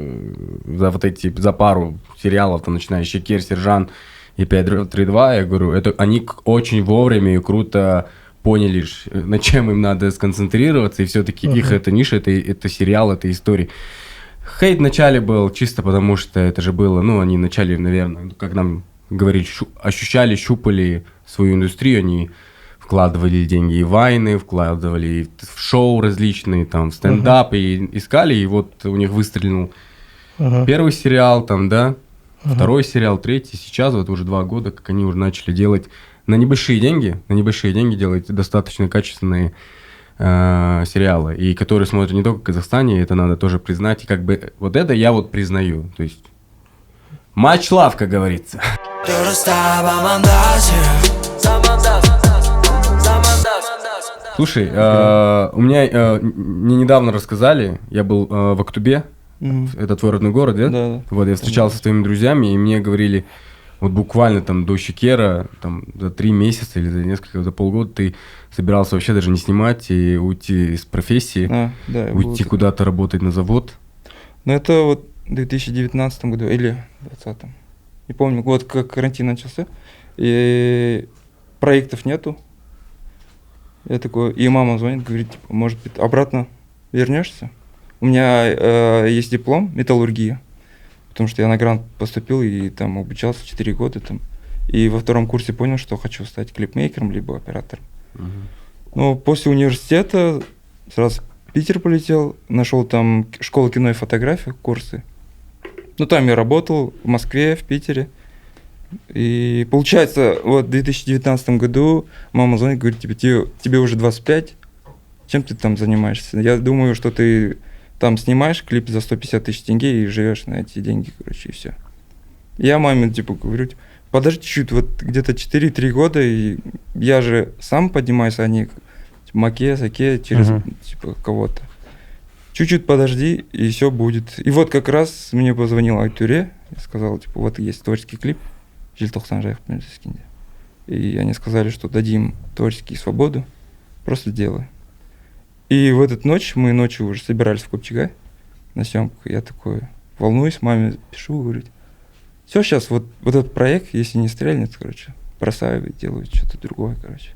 за пару сериалов, там, начиная Щекер, Сержан и 5.3.2, я говорю, это они очень вовремя и круто поняли, над чем им надо сконцентрироваться, и все-таки их эта ниша, это сериал, это история. Хейт вначале был чисто потому, что это же было, ну, они вначале, наверное, как нам говорили, ощущали, щупали свою индустрию, они вкладывали деньги и в вайны, вкладывали и в шоу различные, там, в стендап, и искали, и вот у них выстрелил первый сериал, там, да, второй сериал, третий, сейчас вот уже 2 года, как они уже начали делать на небольшие деньги делать достаточно качественные сериалы, и которые смотрят не только в Казахстане, это надо тоже признать, и как бы вот это я вот признаю, то есть матч лав, как говорится. Слушай, у меня мне недавно рассказали, я был в Актубе, это твой родной город, да? Да. Вот, я встречался с твоими друзьями, и мне говорили, вот буквально там до Щекера, там за 3 месяца или за полгода ты собирался вообще даже не снимать и уйти из профессии, уйти куда-то работать на завод. Ну, это вот в 2019 году или 2020. Не помню, вот как карантин начался, и проектов нету. Я такой, и мама звонит, говорит, типа, может быть, обратно вернешься? У меня есть диплом металлургии, потому что я на грант поступил и там обучался 4 года там. И во 2-м курсе понял, что хочу стать клипмейкером либо оператором. Но после университета сразу в Питер полетел, нашел там школу кино и фотографии, курсы. Ну, там я работал в Москве, в Питере. И получается, вот в 2019 году мама звонит, говорит, тебе уже 25, чем ты там занимаешься? Я думаю, что ты там снимаешь клип за 150 тысяч тенге и живешь на эти деньги, короче, и все. Я маме, типа, говорю, подожди чуть-чуть, вот где-то 4-3 года, и я же сам поднимаюсь, а не маке, саке, через, типа, кого-то. Чуть-чуть подожди, и все будет. И вот как раз мне позвонил Айтуре, и сказал, типа, вот есть творческий клип, Желтоқсан жайық пен Жүзескенде. И они сказали, что дадим творческий свободу, просто делай. И в эту ночь, мы ночью уже собирались в Копчегай на съемку, я такой волнуюсь, маме пишу, говорит, все, сейчас вот этот проект, если не стрельнет, короче, бросаю и делаю что-то другое, короче.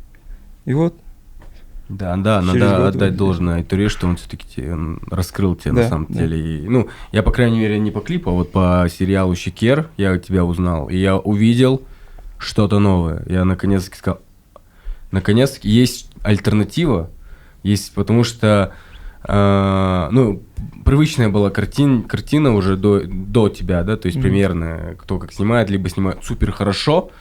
И вот. Да, надо отдать должное Айтуре, что он все-таки раскрыл тебя на самом деле. И, ну, я, по крайней мере, не по клипу, а вот по сериалу «Щекер» я тебя узнал, и я увидел что-то новое. Я наконец-таки сказал, наконец есть альтернатива, есть, потому что, ну, привычная была картина уже до тебя, да, то есть примерно, кто как снимает, либо снимает супер хорошо,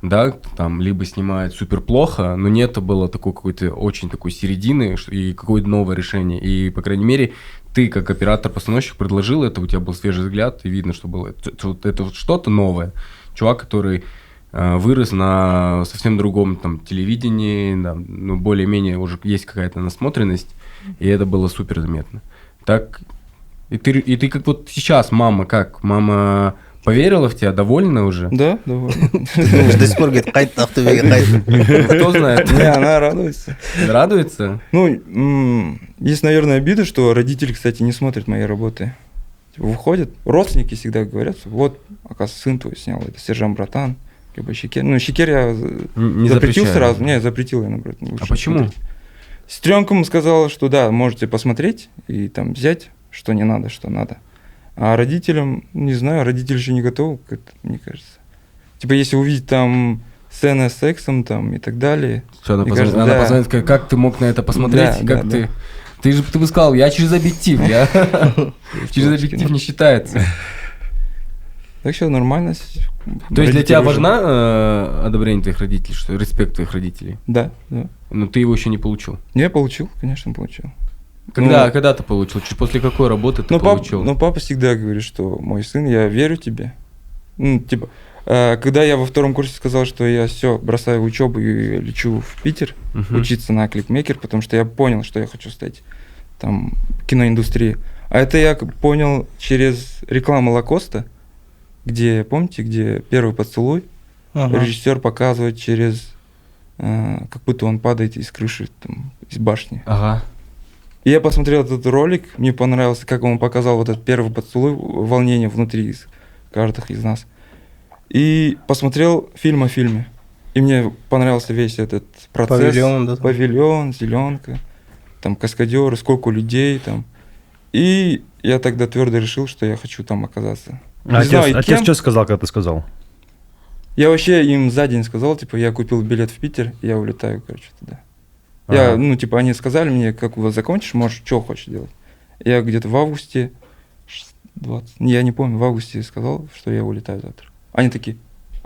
да, там, либо снимает супер плохо, но нет было такой какой-то очень такой середины и какое-то новое решение. И, по крайней мере, ты, как оператор-постановщик, предложил это, у тебя был свежий взгляд, и видно, что было это что-то новое. Чувак, который вырос на совсем другом там телевидении, да, ну, более-менее уже есть какая-то насмотренность, и это было супер заметно. Так, и ты как вот сейчас, мама поверила в тебя, довольна уже? Да, довольна. До сих пор говорит, қайт Ақтөбеге қайт. Кто знает? Не, она радуется. Радуется? Ну, есть, наверное, обида, что родители, кстати, не смотрят мои работы. Типа, выходят, родственники всегда говорят, вот, оказывается, сын твой снял, это Сержан Братан, либо Щекер. Ну, Щекер я запретил сразу. Не, запретил я, наоборот. А почему? Сестренка ему сказала, что да, можете посмотреть и там взять, что не надо, что надо. А родителям, не знаю, родители еще не готовы к этому, мне кажется. Типа, если увидеть там сцены с сексом там и так далее. Что, она позвонит, как ты мог на это посмотреть? Да, как ты бы сказал, я через объектив, через объектив не считается. Так что нормально. То есть для тебя важно одобрение твоих родителей, что респект твоих родителей? Да. Но ты его еще не получил? Не, получил, конечно, получил. Когда ты получил? После какой работы ты получил? Папа всегда говорит, что мой сын, я верю тебе. Ну, типа, когда я во 2-м курсе сказал, что я все, бросаю учебу и лечу в Питер учиться на клипмейкер, потому что я понял, что я хочу стать там киноиндустрией. А это я понял через рекламу Лакоста, где, помните, где первый поцелуй, режиссер показывает через, как будто он падает из крыши, там, из башни. Ага. И я посмотрел этот ролик, мне понравился, как он показал вот этот первый поцелуй, волнение внутри каждого из нас. И посмотрел фильм о фильме. И мне понравился весь этот процесс. Павильон, зеленка, там каскадеры, сколько людей там. И я тогда твердо решил, что я хочу там оказаться. Отец что сказал, когда ты сказал? Я вообще им за день сказал, типа, я купил билет в Питер, я улетаю, короче, туда. Я, ну, типа, они сказали мне, как вот закончишь, можешь, что хочешь делать. Я где-то в августе, 20, я не помню, в августе сказал, что я улетаю завтра. Они такие,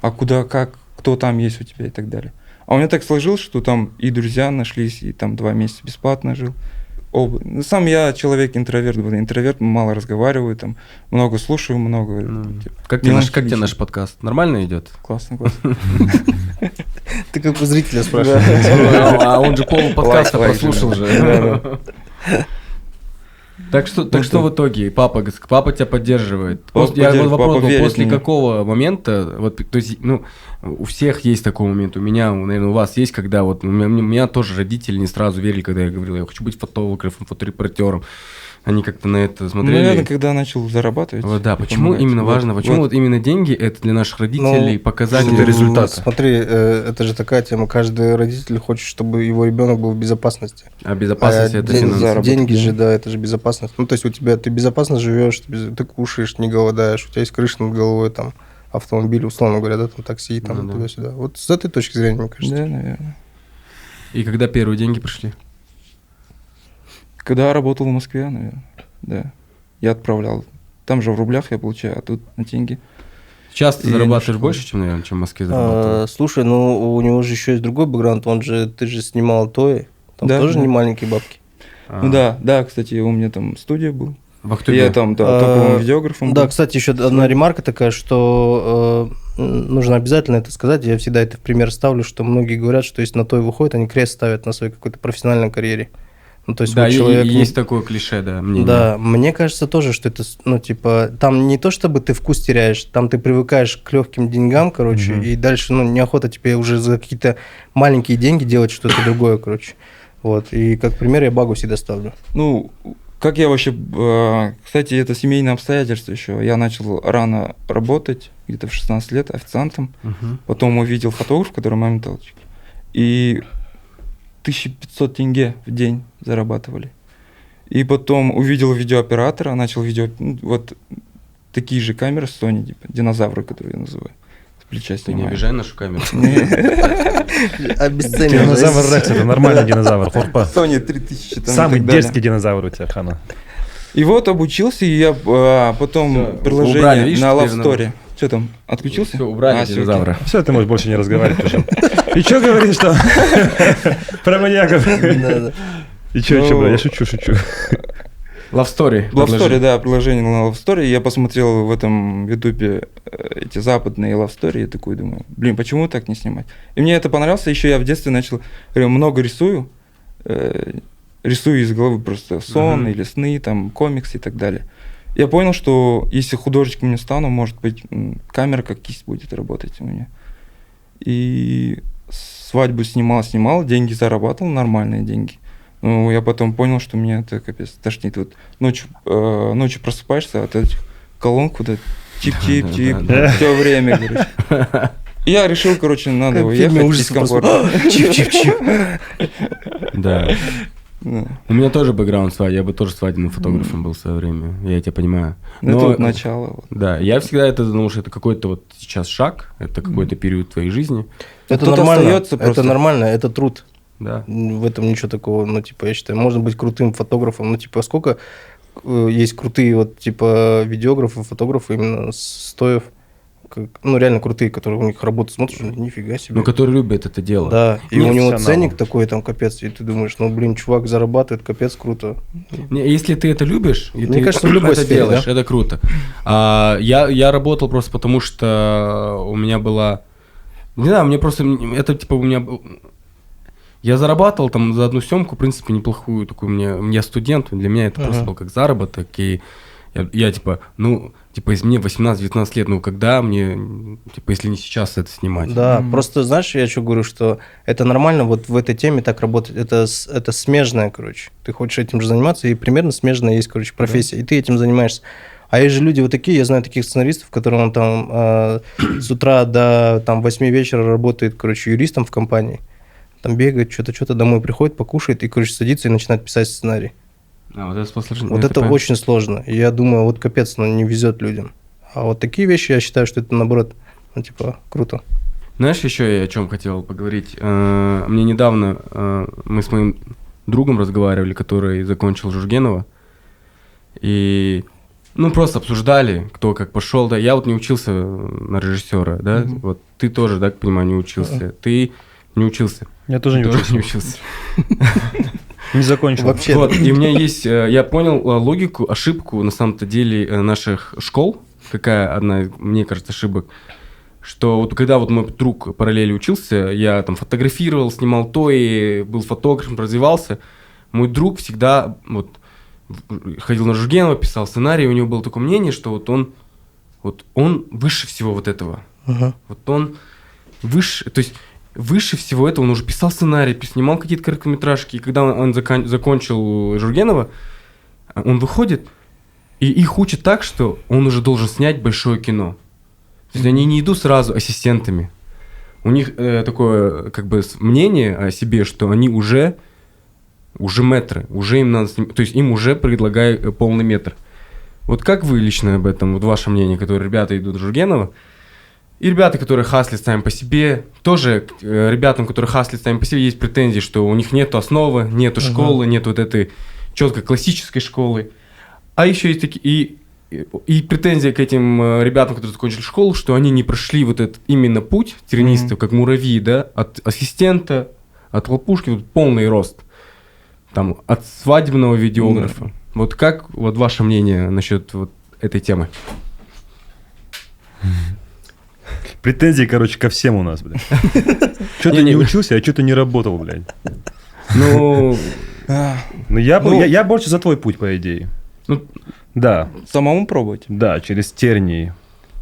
а куда, как, кто там есть у тебя и так далее. А у меня так сложилось, что там и друзья нашлись, и там 2 месяца бесплатно жил. Сам я человек интроверт, мало разговариваю, там, много слушаю, много... Типа, как тебе наш подкаст? Нормально идет? Классно, классно. Ты как у зрителя спрашиваешь. А он же пол подкаста прослушал же. Так что в итоге папа тебя поддерживает. Я вопрос был, после какого момента, вот, то есть, ну, у всех есть такой момент, у меня, наверное, у вас есть, когда вот, у меня тоже родители не сразу верили, когда я говорил, я хочу быть фотографом, фоторепортером. Они как-то на это смотрели. Ну, наверное, когда начал зарабатывать. Вот, да, почему именно важно, почему вот именно деньги это для наших родителей показатель результата? Смотри, это же такая тема, каждый родитель хочет, чтобы его ребенок был в безопасности. А безопасность это финансовая. Деньги же, да, это же безопасность. Ну, то есть у тебя ты безопасно живешь, ты кушаешь, не голодаешь, у тебя есть крыша над головой, там, автомобиль, условно говоря, да, там, такси, там, туда-сюда. Вот с этой точки зрения, мне кажется. Да, наверное. И когда первые деньги пришли? Когда я работал в Москве, наверное, да. Я отправлял. Там же в рублях я получаю, а тут на деньги. Сейчас ты зарабатываешь больше, чем, наверное, чем в Москве зарабатывал? Слушай, ну у него же еще есть другой бэкграунд, ты же снимал Той, там тоже не маленькие бабки. Ну да, кстати, у меня там студия был. В Ахтубе? Я там топовым видеографом был. Да, кстати, еще одна ремарка такая, что нужно обязательно это сказать, я всегда это в пример ставлю, что многие говорят, что если на Той выходят, они крест ставят на своей какой-то профессиональной карьере. Ну, то есть да, вот человек... есть такое клише, да, мнение. Да, мне кажется тоже, что это, ну, типа, там не то, чтобы ты вкус теряешь, там ты привыкаешь к легким деньгам, короче, и дальше, ну, неохота тебе уже за какие-то маленькие деньги делать что-то другое, короче. Вот, и как пример я Багу всегда ставлю. Ну, как я вообще... Кстати, это семейное обстоятельство еще. Я начал рано работать, где-то в 16 лет, официантом. Потом увидел фотограф, который моменталочек. И 1500 тенге в день зарабатывали. И потом увидел видеооператора, начал вот такие же камеры Sony, типа динозавры, которые я называю. С плеча Ты снимаю. не обижай нашу камеру. Обесценивай. Динозавр Рекс, это нормальный динозавр. Sony 3000 там. Самый дерзкий динозавр у тебя, Хана. И вот обучился, и я потом приложение на Love Story. Что там, отключился? Все, убрали динозавра. Все, ты можешь больше не разговаривать уже. И что говоришь, что? Про маньяков. И что, бля, я шучу. Love Story. Love Story, да, приложение на Love Story. Я посмотрел в этом ютубе эти западные Love Story, я такой думаю, блин, почему так не снимать? И мне это понравилось, еще я в детстве начал, много рисую из головы просто сон или сны, там, комиксы и так далее. Я понял, что если художником не стану, может быть, камера как кисть будет работать у меня. И свадьбу снимал, деньги зарабатывал, нормальные деньги. Но я потом понял, что меня это капец тошнит. Вот ночью просыпаешься от этих колонок, вот это чип-чип-чип, все время, короче. И я решил, короче, надо уехать из комфорта. Чип-чип-чип. Да. У меня тоже бэкграунд свадьбы, я бы тоже свадебным фотографом был в свое время, я тебя понимаю. Это вот начало. Да, я всегда это думал, что это какой-то вот сейчас шаг, это какой-то период твоей жизни. Это нормально, это труд. Да. В этом ничего такого, ну, типа, я считаю, можно быть крутым фотографом, ну, типа, сколько есть крутые, вот, типа, видеографы, фотографы именно стоев, ну, реально крутые, которые у них работу смотришь, нифига себе. Ну, которые любят это дело. Да, и у него ценник такой, там, капец, и ты думаешь, ну, блин, чувак зарабатывает, капец, круто. Если ты это любишь, и мне ты кажется, в любой это сфере, делаешь, да? это круто. Я работал просто потому, что у меня была... Не знаю, мне просто... Это, типа, у меня... Я зарабатывал там за одну съемку, в принципе, неплохую такую. Я студент, для меня это просто был как заработок. И я типа, если мне 18-19 лет, когда мне, типа, если не сейчас это снимать? Да, просто, знаешь, я что говорю, что это нормально вот в этой теме так работать. Это смежное, короче. Ты хочешь этим же заниматься, и примерно смежная есть, короче, профессия. И ты этим занимаешься. А есть же люди вот такие, я знаю таких сценаристов, которые он там с утра до 8 вечера работает, короче, юристом в компании. Там бегает, что-то домой приходит, покушает и, короче, садится и начинает писать сценарий. Вот это сложно. Вот это очень сложно. И я думаю, вот капец, не везет людям. А вот такие вещи, я считаю, что это, наоборот, Ну, типа, круто. Знаешь, еще я о чем хотел поговорить? Мне недавно мы с моим другом разговаривали, который закончил Жургенова, и просто обсуждали, кто как пошел. Да, я вот не учился на режиссера, да, вот ты тоже, да, к понимаю, не учился. Ты не учился. Я тоже не учился. Не учился. Не закончил. Вообще. Вот, и у меня есть, я понял логику, ошибку на самом-то деле наших школ. Какая одна, мне кажется, ошибок. Что вот когда вот мой друг параллели учился, я там фотографировал, снимал то и был фотографом, развивался. Мой друг всегда вот ходил на Жургенова, писал сценарий, у него было такое мнение, что вот он выше всего вот этого. Вот он выше, то есть выше всего этого он уже писал сценарий, снимал какие-то короткометражки, и когда он закончил Жургенова, он выходит и их учат так, что он уже должен снять большое кино. То есть они не идут сразу ассистентами. У них такое как бы мнение о себе, что они уже мэтры, уже им надо снимать, то есть им уже предлагают полный метр. Вот как вы лично об этом, вот ваше мнение, которые ребята идут в Жургенова, и ребята, которые хаслят сами по себе, тоже ребятам, которые хаслят сами по себе, есть претензии, что у них нету основы, нету школы, нету вот этой четко классической школы. А еще есть такие... И претензия к этим ребятам, которые закончили школу, что они не прошли вот этот именно путь тернистый, как муравьи, да, от ассистента, от лопушки, вот полный рост, там, от свадебного видеографа. Вот как вот ваше мнение насчет вот этой темы? Претензии, короче, ко всем у нас, блядь. Что-то не учился, а что-то не работал, блядь. Ну, я больше за твой путь, по идее. Да. Самому пробовать? Да, через тернии.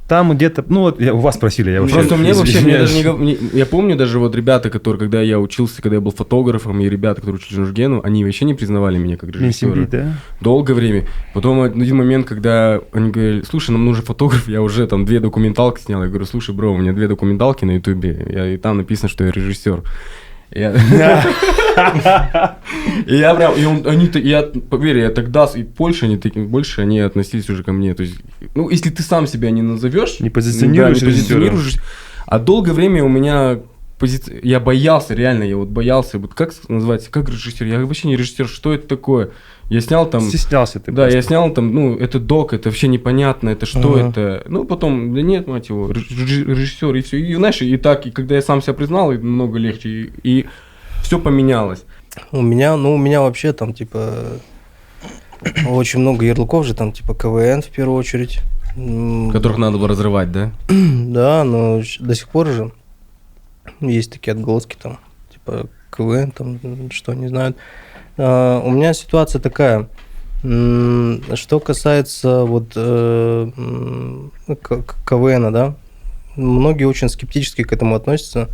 Там где-то, вот у вас спросили, я вообще... Просто мне вообще, я помню даже вот ребята, которые, когда я учился, когда я был фотографом, и ребята, которые учились на Жургену, они вообще не признавали меня как режиссера. Да? Долгое время. Потом один момент, когда они говорили, слушай, нам нужен фотограф, я уже там 2 документалки снял. Я говорю, слушай, бро, у меня 2 документалки на Ютубе, и там написано, что я режиссер. Поверь, я тогда и больше они относились уже ко мне. То есть, если ты сам себя не назовешь, не позиционируешь режиссера. А долгое время у меня я боялся, реально, я вот боялся, вот как называется, как режиссер, я вообще не режиссер, что это такое? Я снял там... Стеснялся ты. Да, просто. Я снял там, это док, это вообще непонятно, это что это. Потом, да нет, мать его, режиссер, и все. И знаешь, и так, и когда я сам себя признал, и намного легче, и все поменялось. У меня вообще там, типа, очень много ярлыков же, там, типа, КВН в первую очередь. Которых надо было разрывать, да? Да, но до сих пор же есть такие отголоски, там, типа, КВН, там, что не знают. У меня ситуация такая, что касается вот КВН, да, многие очень скептически к этому относятся.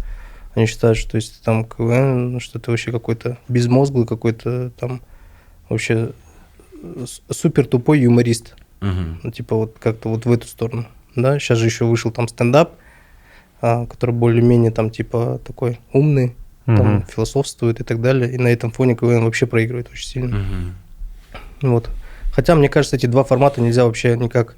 Они считают, что если там КВН, что ты вообще какой-то безмозглый, какой-то там вообще супер тупой юморист. Типа вот как-то вот в эту сторону. Да? Сейчас же еще вышел там стендап, который более-менее там типа такой умный, там философствует и так далее. И на этом фоне КВН вообще проигрывает очень сильно. Вот. Хотя, мне кажется, эти 2 формата нельзя вообще никак...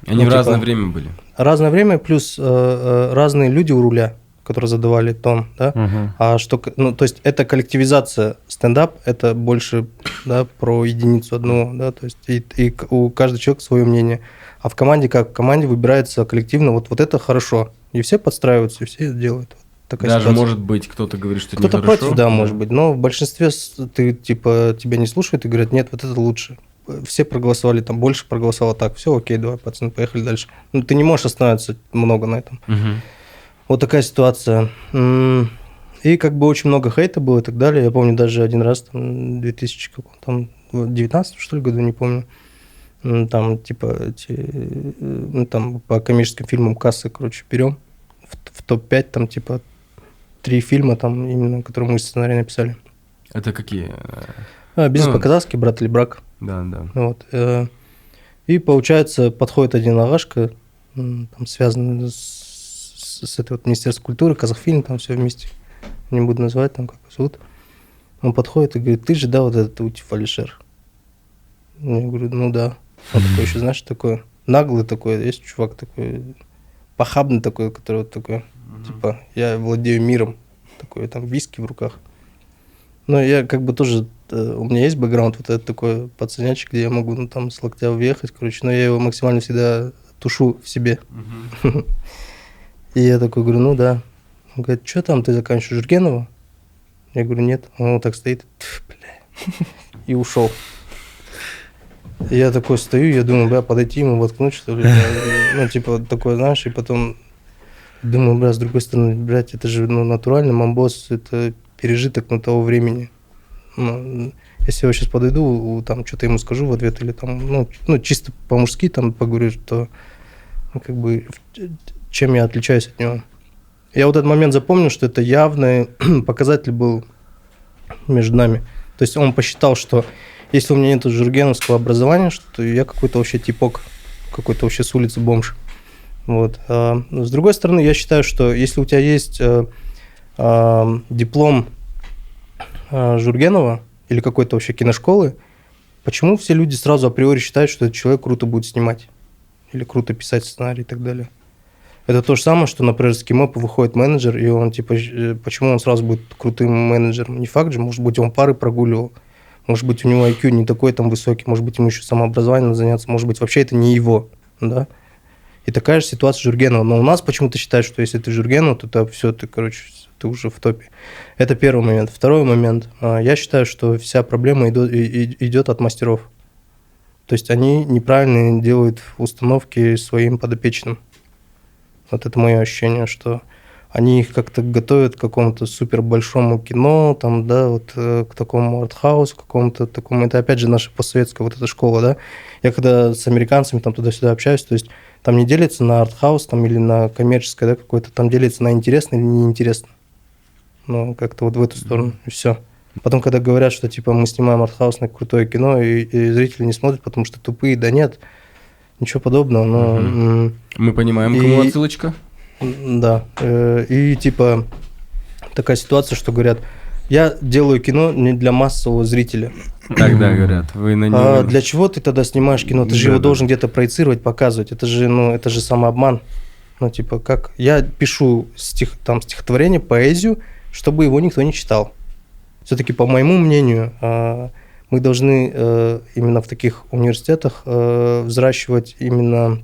Они в разное время были. Разное время, плюс разные люди у руля, которые задавали тон, да. А что, то есть это коллективизация. Стендап – это больше, да, про единицу одну, да, то есть и у каждого человека свое мнение. А в команде как? В команде выбирается коллективно, вот это хорошо. И все подстраиваются, и все это делают. Такая даже ситуация. Может быть, кто-то говорит, что это кто-то нехорошо. Против, да, может быть. Но в большинстве тебя не слушают и говорят, нет, вот это лучше. Все проголосовали, там больше проголосовало так. Все, окей, давай, пацаны, поехали дальше. Ты не можешь остановиться много на этом. Вот такая ситуация. И как бы очень много хейта было и так далее. Я помню даже один раз, там, 2019, что ли, году, не помню. Там, типа, там по коммерческим фильмам кассы, короче, берем. В топ-5, там, типа, 3 фильма, там, именно, которые мы сценарий написали. Это какие? «Бизнес по-казахски», «Брат или брак». Да. Вот. И, получается, подходит один агашка, там, связанный с этой вот Министерством культуры, Казахфильм, там все вместе. Не буду называть, там, как его зовут. Он подходит и говорит, ты же, да, вот этот Утев Алишер? Я говорю, ну да. Он такой еще, знаешь, такой наглый такой, есть чувак такой, похабный такой, который вот такой, типа, я владею миром, такой, там, виски в руках. Но я как бы тоже, у меня есть бэкграунд вот этот такой пацанячек, где я могу, ну, там, с локтя въехать, короче, но я его максимально всегда тушу в себе. И я такой говорю, ну да. Он говорит, что там, ты заканчиваешь Жургенова? Я говорю, нет. Он вот так стоит, бля, и ушел. И я такой стою, я думаю, бля, подойти ему воткнуть, что ли. Ну, типа, такое, знаешь, и потом думаю, бля, с другой стороны, блядь, это же, ну, натуральный мамбос, это пережиток на того времени. Ну, если я сейчас подойду, там, что-то ему скажу в ответ, или там, ну чисто по-мужски там поговорю, то, ну, как бы, чем я отличаюсь от него. Я вот этот момент запомнил, что это явный показатель был между нами. То есть он посчитал, что если у меня нет жургеновского образования, что я какой-то вообще типок, какой-то вообще с улицы бомж. Вот. С другой стороны, я считаю, что если у тебя есть диплом Жургенова или какой-то вообще киношколы, почему все люди сразу априори считают, что этот человек круто будет снимать или круто писать сценарий и так далее? Это то же самое, что, например, с Кимопа выходит менеджер, и он, типа, почему он сразу будет крутым менеджером? Не факт же, может быть, он пары прогуливал, может быть, у него IQ не такой там высокий, может быть, ему еще самообразованием надо заняться, может быть, вообще это не его, да? И такая же ситуация Жургенова. Но у нас почему-то считают, что если ты Жургенов, то все, ты, короче, ты уже в топе. Это первый момент. Второй момент. Я считаю, что вся проблема идет от мастеров. То есть они неправильно делают установки своим подопечным. Вот это мое ощущение, что они их как-то готовят к какому-то супер большому кино, там, да, вот к такому артхаусу, какому-то такому. Это опять же наша постсоветская вот эта школа, да. Я когда с американцами там туда-сюда общаюсь, то есть там не делится на артхаус там, или на коммерческое, да, какое-то, там делится на интересно или неинтересно. Ну, как-то вот в эту сторону, и все. Потом, когда говорят, что типа мы снимаем артхаусное крутое кино, и зрители не смотрят, потому что тупые, да нет, ничего подобного. Но, мы понимаем, кому отсылочка. Да. И типа такая ситуация, что говорят, я делаю кино не для массового зрителя. Тогда говорят, вы на него... Для чего ты тогда снимаешь кино? Ты же его должен где-то проецировать, показывать. Это же, ну, это же самообман. Ну, типа, как... Я пишу стихотворение, поэзию, чтобы его никто не читал. Все-таки, по моему мнению, мы должны именно в таких университетах взращивать именно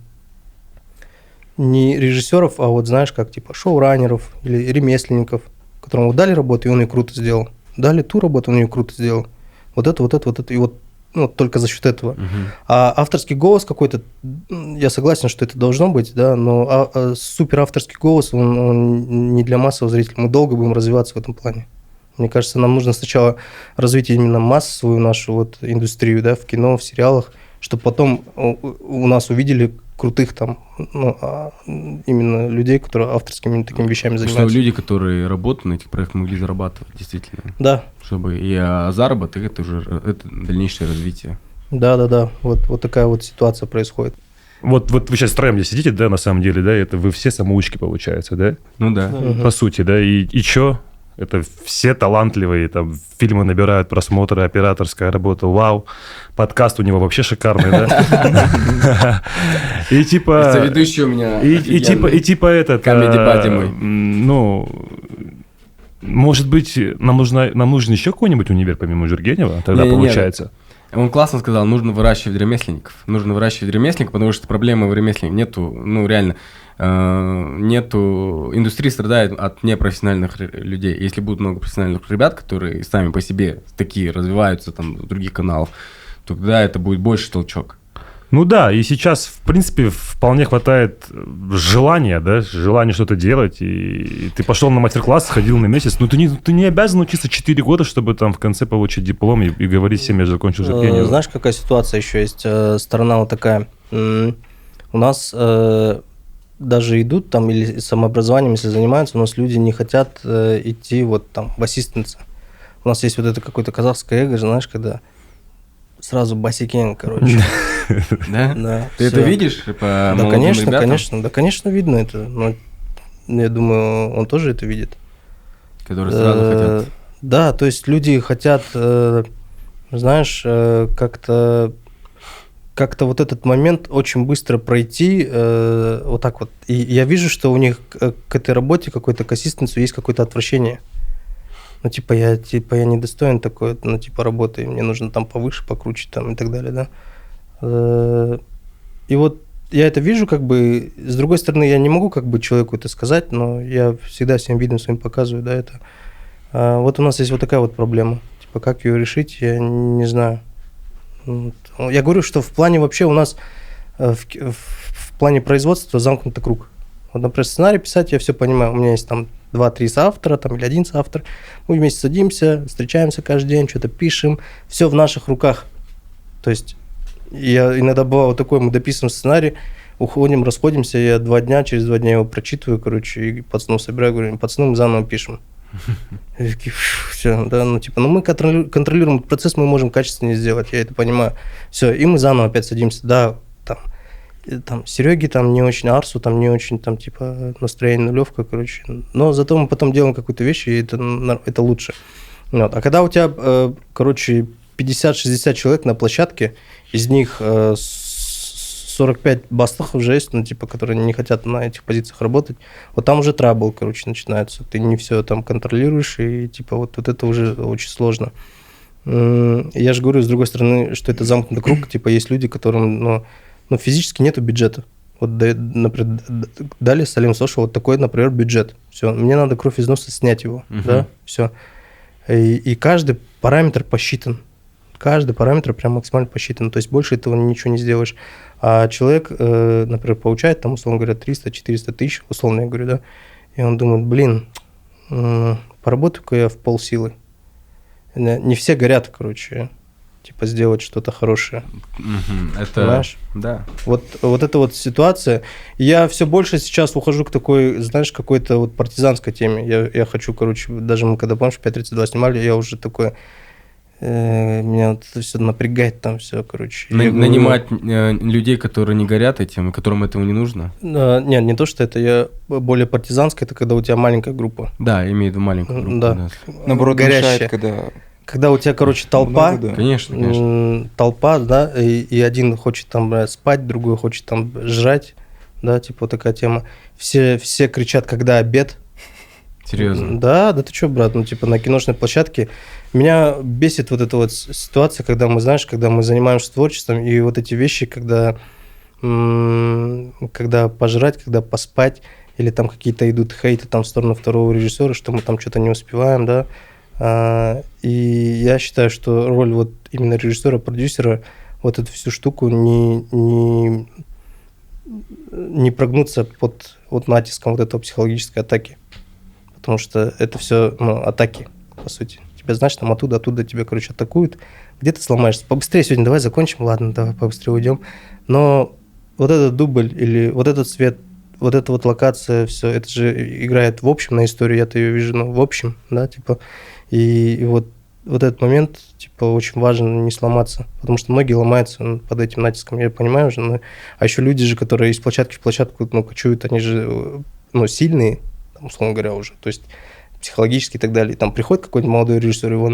не режиссеров, а вот, знаешь, как, типа, шоураннеров или ремесленников, которому дали работу, и он ее круто сделал. Дали ту работу, он ее круто сделал. Вот это, и вот, ну, только за счет этого. А авторский голос какой-то, я согласен, что это должно быть, да, но супер авторский голос, он не для массового зрителя. Мы долго будем развиваться в этом плане. Мне кажется, нам нужно сначала развить именно массовую нашу вот индустрию, да, в кино, в сериалах, чтобы потом у нас увидели крутых там, ну, именно людей, которые авторскими такими вещами занимаются. Чтобы люди, которые работают на этих проектах, могли зарабатывать, действительно. Да. Чтобы и заработок, это уже это дальнейшее развитие. Да. Вот такая вот ситуация происходит. Вот вы сейчас втроем здесь сидите, да, на самом деле, да, это вы все самоучки, получается, да? Ну да. По сути, да, и чё? Это все талантливые, там, фильмы набирают просмотры, операторская работа, вау, подкаст у него вообще шикарный, да? И типа... Соведущий у меня И типа этот... Комеди-пати мой. Ну, может быть, нам нужен еще какой-нибудь универ, помимо Жургенева, тогда получается? Он классно сказал, нужно выращивать ремесленников. Потому что проблемы в ремесленниках нету, ну, реально... нету... Индустрия страдает от непрофессиональных людей. Если будет много профессиональных ребят, которые сами по себе такие развиваются там в других каналах, то тогда это будет больше толчок. Ну да, и сейчас, в принципе, вполне хватает желания, да, желания что-то делать, и ты пошел на мастер-класс, сходил на месяц, но ты не обязан учиться 4 года, чтобы там в конце получить диплом и говорить всем, я закончил Жургенева. Знаешь, какая ситуация еще есть? Сторона вот такая. У нас... даже идут там или самообразованием, если занимаются, у нас люди не хотят идти вот там в ассистенца. У нас есть вот это какое-то казахское эго, знаешь, когда сразу басикен, короче. Да? Да. Ты это видишь по молодым ребятам? Да, конечно, видно это. Но я думаю, он тоже это видит. Которые сразу хотят. Да, то есть люди хотят, знаешь, как-то как-то вот этот момент очень быстро пройти, вот так вот. И я вижу, что у них к этой работе, какой-то к ассистенту есть какое-то отвращение. Ну, типа, я недостоин такой, ну, типа, работы, мне нужно там повыше, покруче там и так далее, да. И вот я это вижу, как бы, с другой стороны, я не могу, как бы, человеку это сказать, но я всегда всем видом своим показываю, да, это. Вот у нас есть вот такая вот проблема. Типа, как ее решить, я не знаю. Я говорю, что в плане вообще у нас, в плане производства замкнутый круг. Вот, например, сценарий писать, я все понимаю. У меня есть там 2-3 соавтора, там, или один соавтор. Мы вместе садимся, встречаемся каждый день, что-то пишем. Все в наших руках. То есть я иногда бывало такое, мы дописываем сценарий, уходим, расходимся, я через 2 дня его прочитываю, короче, и пацанов собираю, говорю, пацаны, мы заново пишем. Все, да, ну типа, мы контролируем процесс, мы можем качественнее сделать, я это понимаю. Все, и мы заново опять садимся, да, там Сереге там не очень, Арсу там не очень, там типа настроение нулевка, короче. Но зато мы потом делаем какую-то вещь, и это лучше. Вот. А когда у тебя, короче, 50-60 человек на площадке, из них 45 бастах уже есть, ну, типа, которые не хотят на этих позициях работать, вот там уже трабл, короче, начинается. Ты не все там контролируешь, и, типа, вот это уже очень сложно. Я же говорю, с другой стороны, что это замкнутый круг, типа, есть люди, которым, ну, физически нету бюджета. Вот, например, дали Салим Social вот такой, например, бюджет. Все, мне надо кровь из носа снять его, да, все. И каждый параметр посчитан. Каждый параметр прям максимально посчитан. То есть больше этого ничего не сделаешь. А человек, например, получает, там, условно говоря, 300-400 тысяч, условно я говорю, да, и он думает, поработаю-ка я в полсилы. Не все горят, короче, типа сделать что-то хорошее. Это, понимаешь? Да. Вот эта вот ситуация. Я все больше сейчас ухожу к такой, знаешь, какой-то вот партизанской теме. Я хочу, короче, даже мы когда, помнишь, 5.32 снимали, я уже такой... Меня вот это все напрягает там все, короче. Нанимать людей, которые не горят этим, которым этого не нужно? Нет, не то, что это. Я более партизанская, это когда у тебя маленькая группа. Да, имею в виду маленькую группу. Да. Наоборот, горящая. мешает, когда у тебя, короче, толпа. Много, да. Конечно. Толпа, да, и один хочет там спать, другой хочет там жрать, да, типа вот такая тема. Все кричат, когда обед. Серьезно? Да, ты что, брат, ну, типа, на киношной площадке меня бесит вот эта вот ситуация, когда мы, знаешь, когда мы занимаемся творчеством, и вот эти вещи, когда пожрать, когда поспать, или там какие-то идут хейты там в сторону второго режиссера, что мы там что-то не успеваем, да, и я считаю, что роль вот именно режиссера, продюсера, вот эту всю штуку не прогнуться под вот натиском вот этого психологической атаки. Потому что это все атаки, по сути. Тебя, знаешь, там оттуда тебя, короче, атакуют. Где ты сломаешься? Побыстрее сегодня давай закончим. Ладно, давай побыстрее уйдем. Но вот этот дубль или вот этот свет, вот эта вот локация, все, это же играет в общем на историю. Я-то ее вижу, в общем, да, типа. И вот этот момент, типа, очень важен не сломаться. Потому что многие ломаются под этим натиском, я понимаю уже. А еще люди же, которые из площадки в площадку кочуют, они же, сильные, условно говоря, уже, то есть психологически и так далее. И там приходит какой-нибудь молодой режиссер, его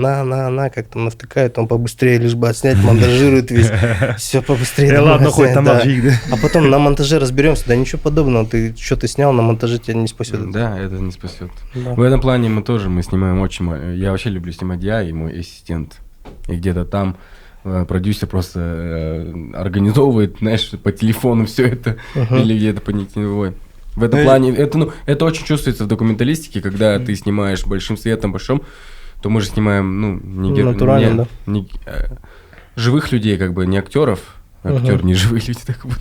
как там навтыкает, он побыстрее лишь бы отснять, монтажирует весь. Все побыстрее. Ладно, хоть там отжиг, да. А потом на монтаже разберемся, да ничего подобного, ты что-то снял, на монтаже тебя не спасет. Да, это не спасет. Да. В этом плане мы снимаем очень мало. Я вообще люблю снимать и мой ассистент. И где-то там продюсер просто организовывает, знаешь, по телефону все это, или где-то по нитевой. В этом плане, это очень чувствуется в документалистике, когда ты снимаешь большим светом, большим, то мы же снимаем, натурально, не живых людей, как бы, не актеров, актер не живые люди, так вот.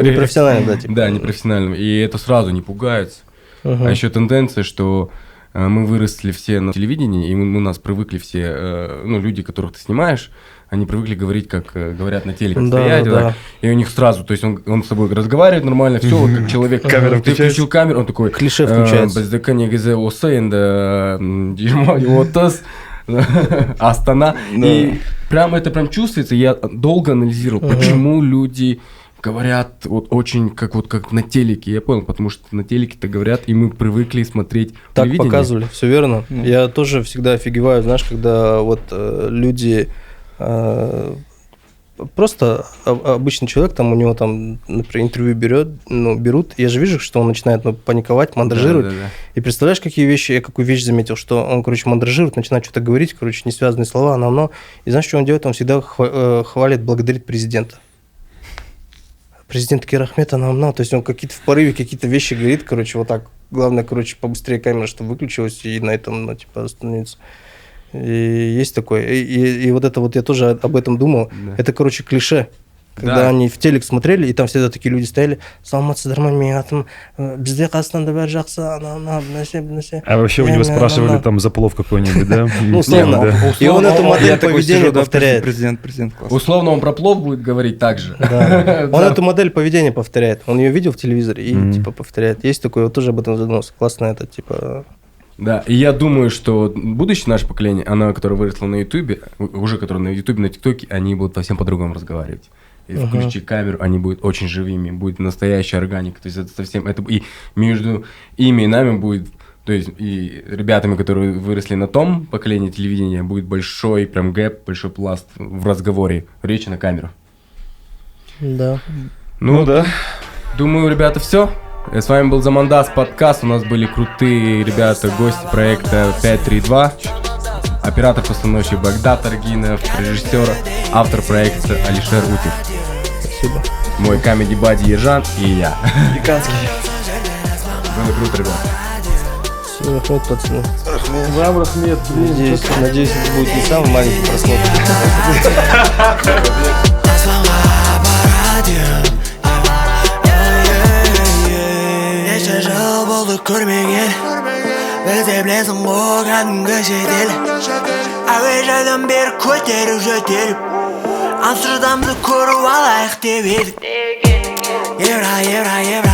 Не профессионально, да, типа. Да, не профессионально, и это сразу не пугаются. А еще тенденция, что мы выросли все на телевидении, и у нас привыкли все, люди, которых ты снимаешь, они привыкли говорить, как говорят на телеке, стоять, да. И у них сразу, то есть он с собой разговаривает нормально, все, вот как человек. Ты включил камеру, он такой... Клише включается. Астана. И это прям чувствуется. Я долго анализировал, почему люди говорят вот очень как на телеке. Я понял, потому что на телеке-то говорят, и мы привыкли смотреть так телевидение. Показывали, все верно. Я тоже всегда офигеваю, знаешь, когда вот люди просто обычный человек, там у него там, например, интервью берут, я же вижу, что он начинает паниковать, мандражировать. Да. И представляешь, я какую вещь заметил, что он, короче, мандражирует, начинает что-то говорить, короче, несвязанные слова, оно. И знаешь, что он делает? Он всегда хвалит, благодарит президента. Президент Кирахмет, то есть он какие-то в порыве, какие-то вещи говорит, короче, вот так. Главное, короче, побыстрее камера, чтобы выключилась, и на этом, остановиться. И есть такое. И вот это вот я тоже об этом думал. Да. Это, короче, клише. Когда они в телек смотрели, и там всегда такие люди стояли. Саламатсыздар ма, менің атым бізде Қазақстанда бәрі жақсы, нәрсе. А вообще у него спрашивали там за плов какой-нибудь, да? Ну, условно. И он эту модель поведения повторяет. Президент класс. Условно он про плов будет говорить так же. Он эту модель поведения повторяет. Он ее видел в телевизоре и типа повторяет. Есть такое, вот тоже об этом задумался. Классно это, типа... Да, и я думаю, что будущее наше поколение, оно, которое выросло на Ютубе, уже которое на Ютубе, на ТикТоке, они будут совсем по-другому разговаривать. И включи камеру, они будут очень живыми, будет настоящая органика. То есть это совсем... И между ими и нами будет... То есть и ребятами, которые выросли на том поколении телевидения, будет большой прям гэп, большой пласт в разговоре, речи на камеру. Да. Ну да. Думаю, ребята, все. С вами был Замандас подкаст. У нас были крутые ребята, гости проекта 532. Оператор-постановщик Багдад Аргинов, режиссер, автор проекта Алишер Утев. Спасибо. Мой комеди-бади Ержан и я. Американский. Было круто, ребят. Все, Рахмет, пацаны. Вам, Рахмет, Надеюсь, это будет не самый маленький просмотр. Бізде білесің болғаныңды шетел Әуежайдан бері көтеріп жөтеліп Амстердамды көріп алайық деп едік Евро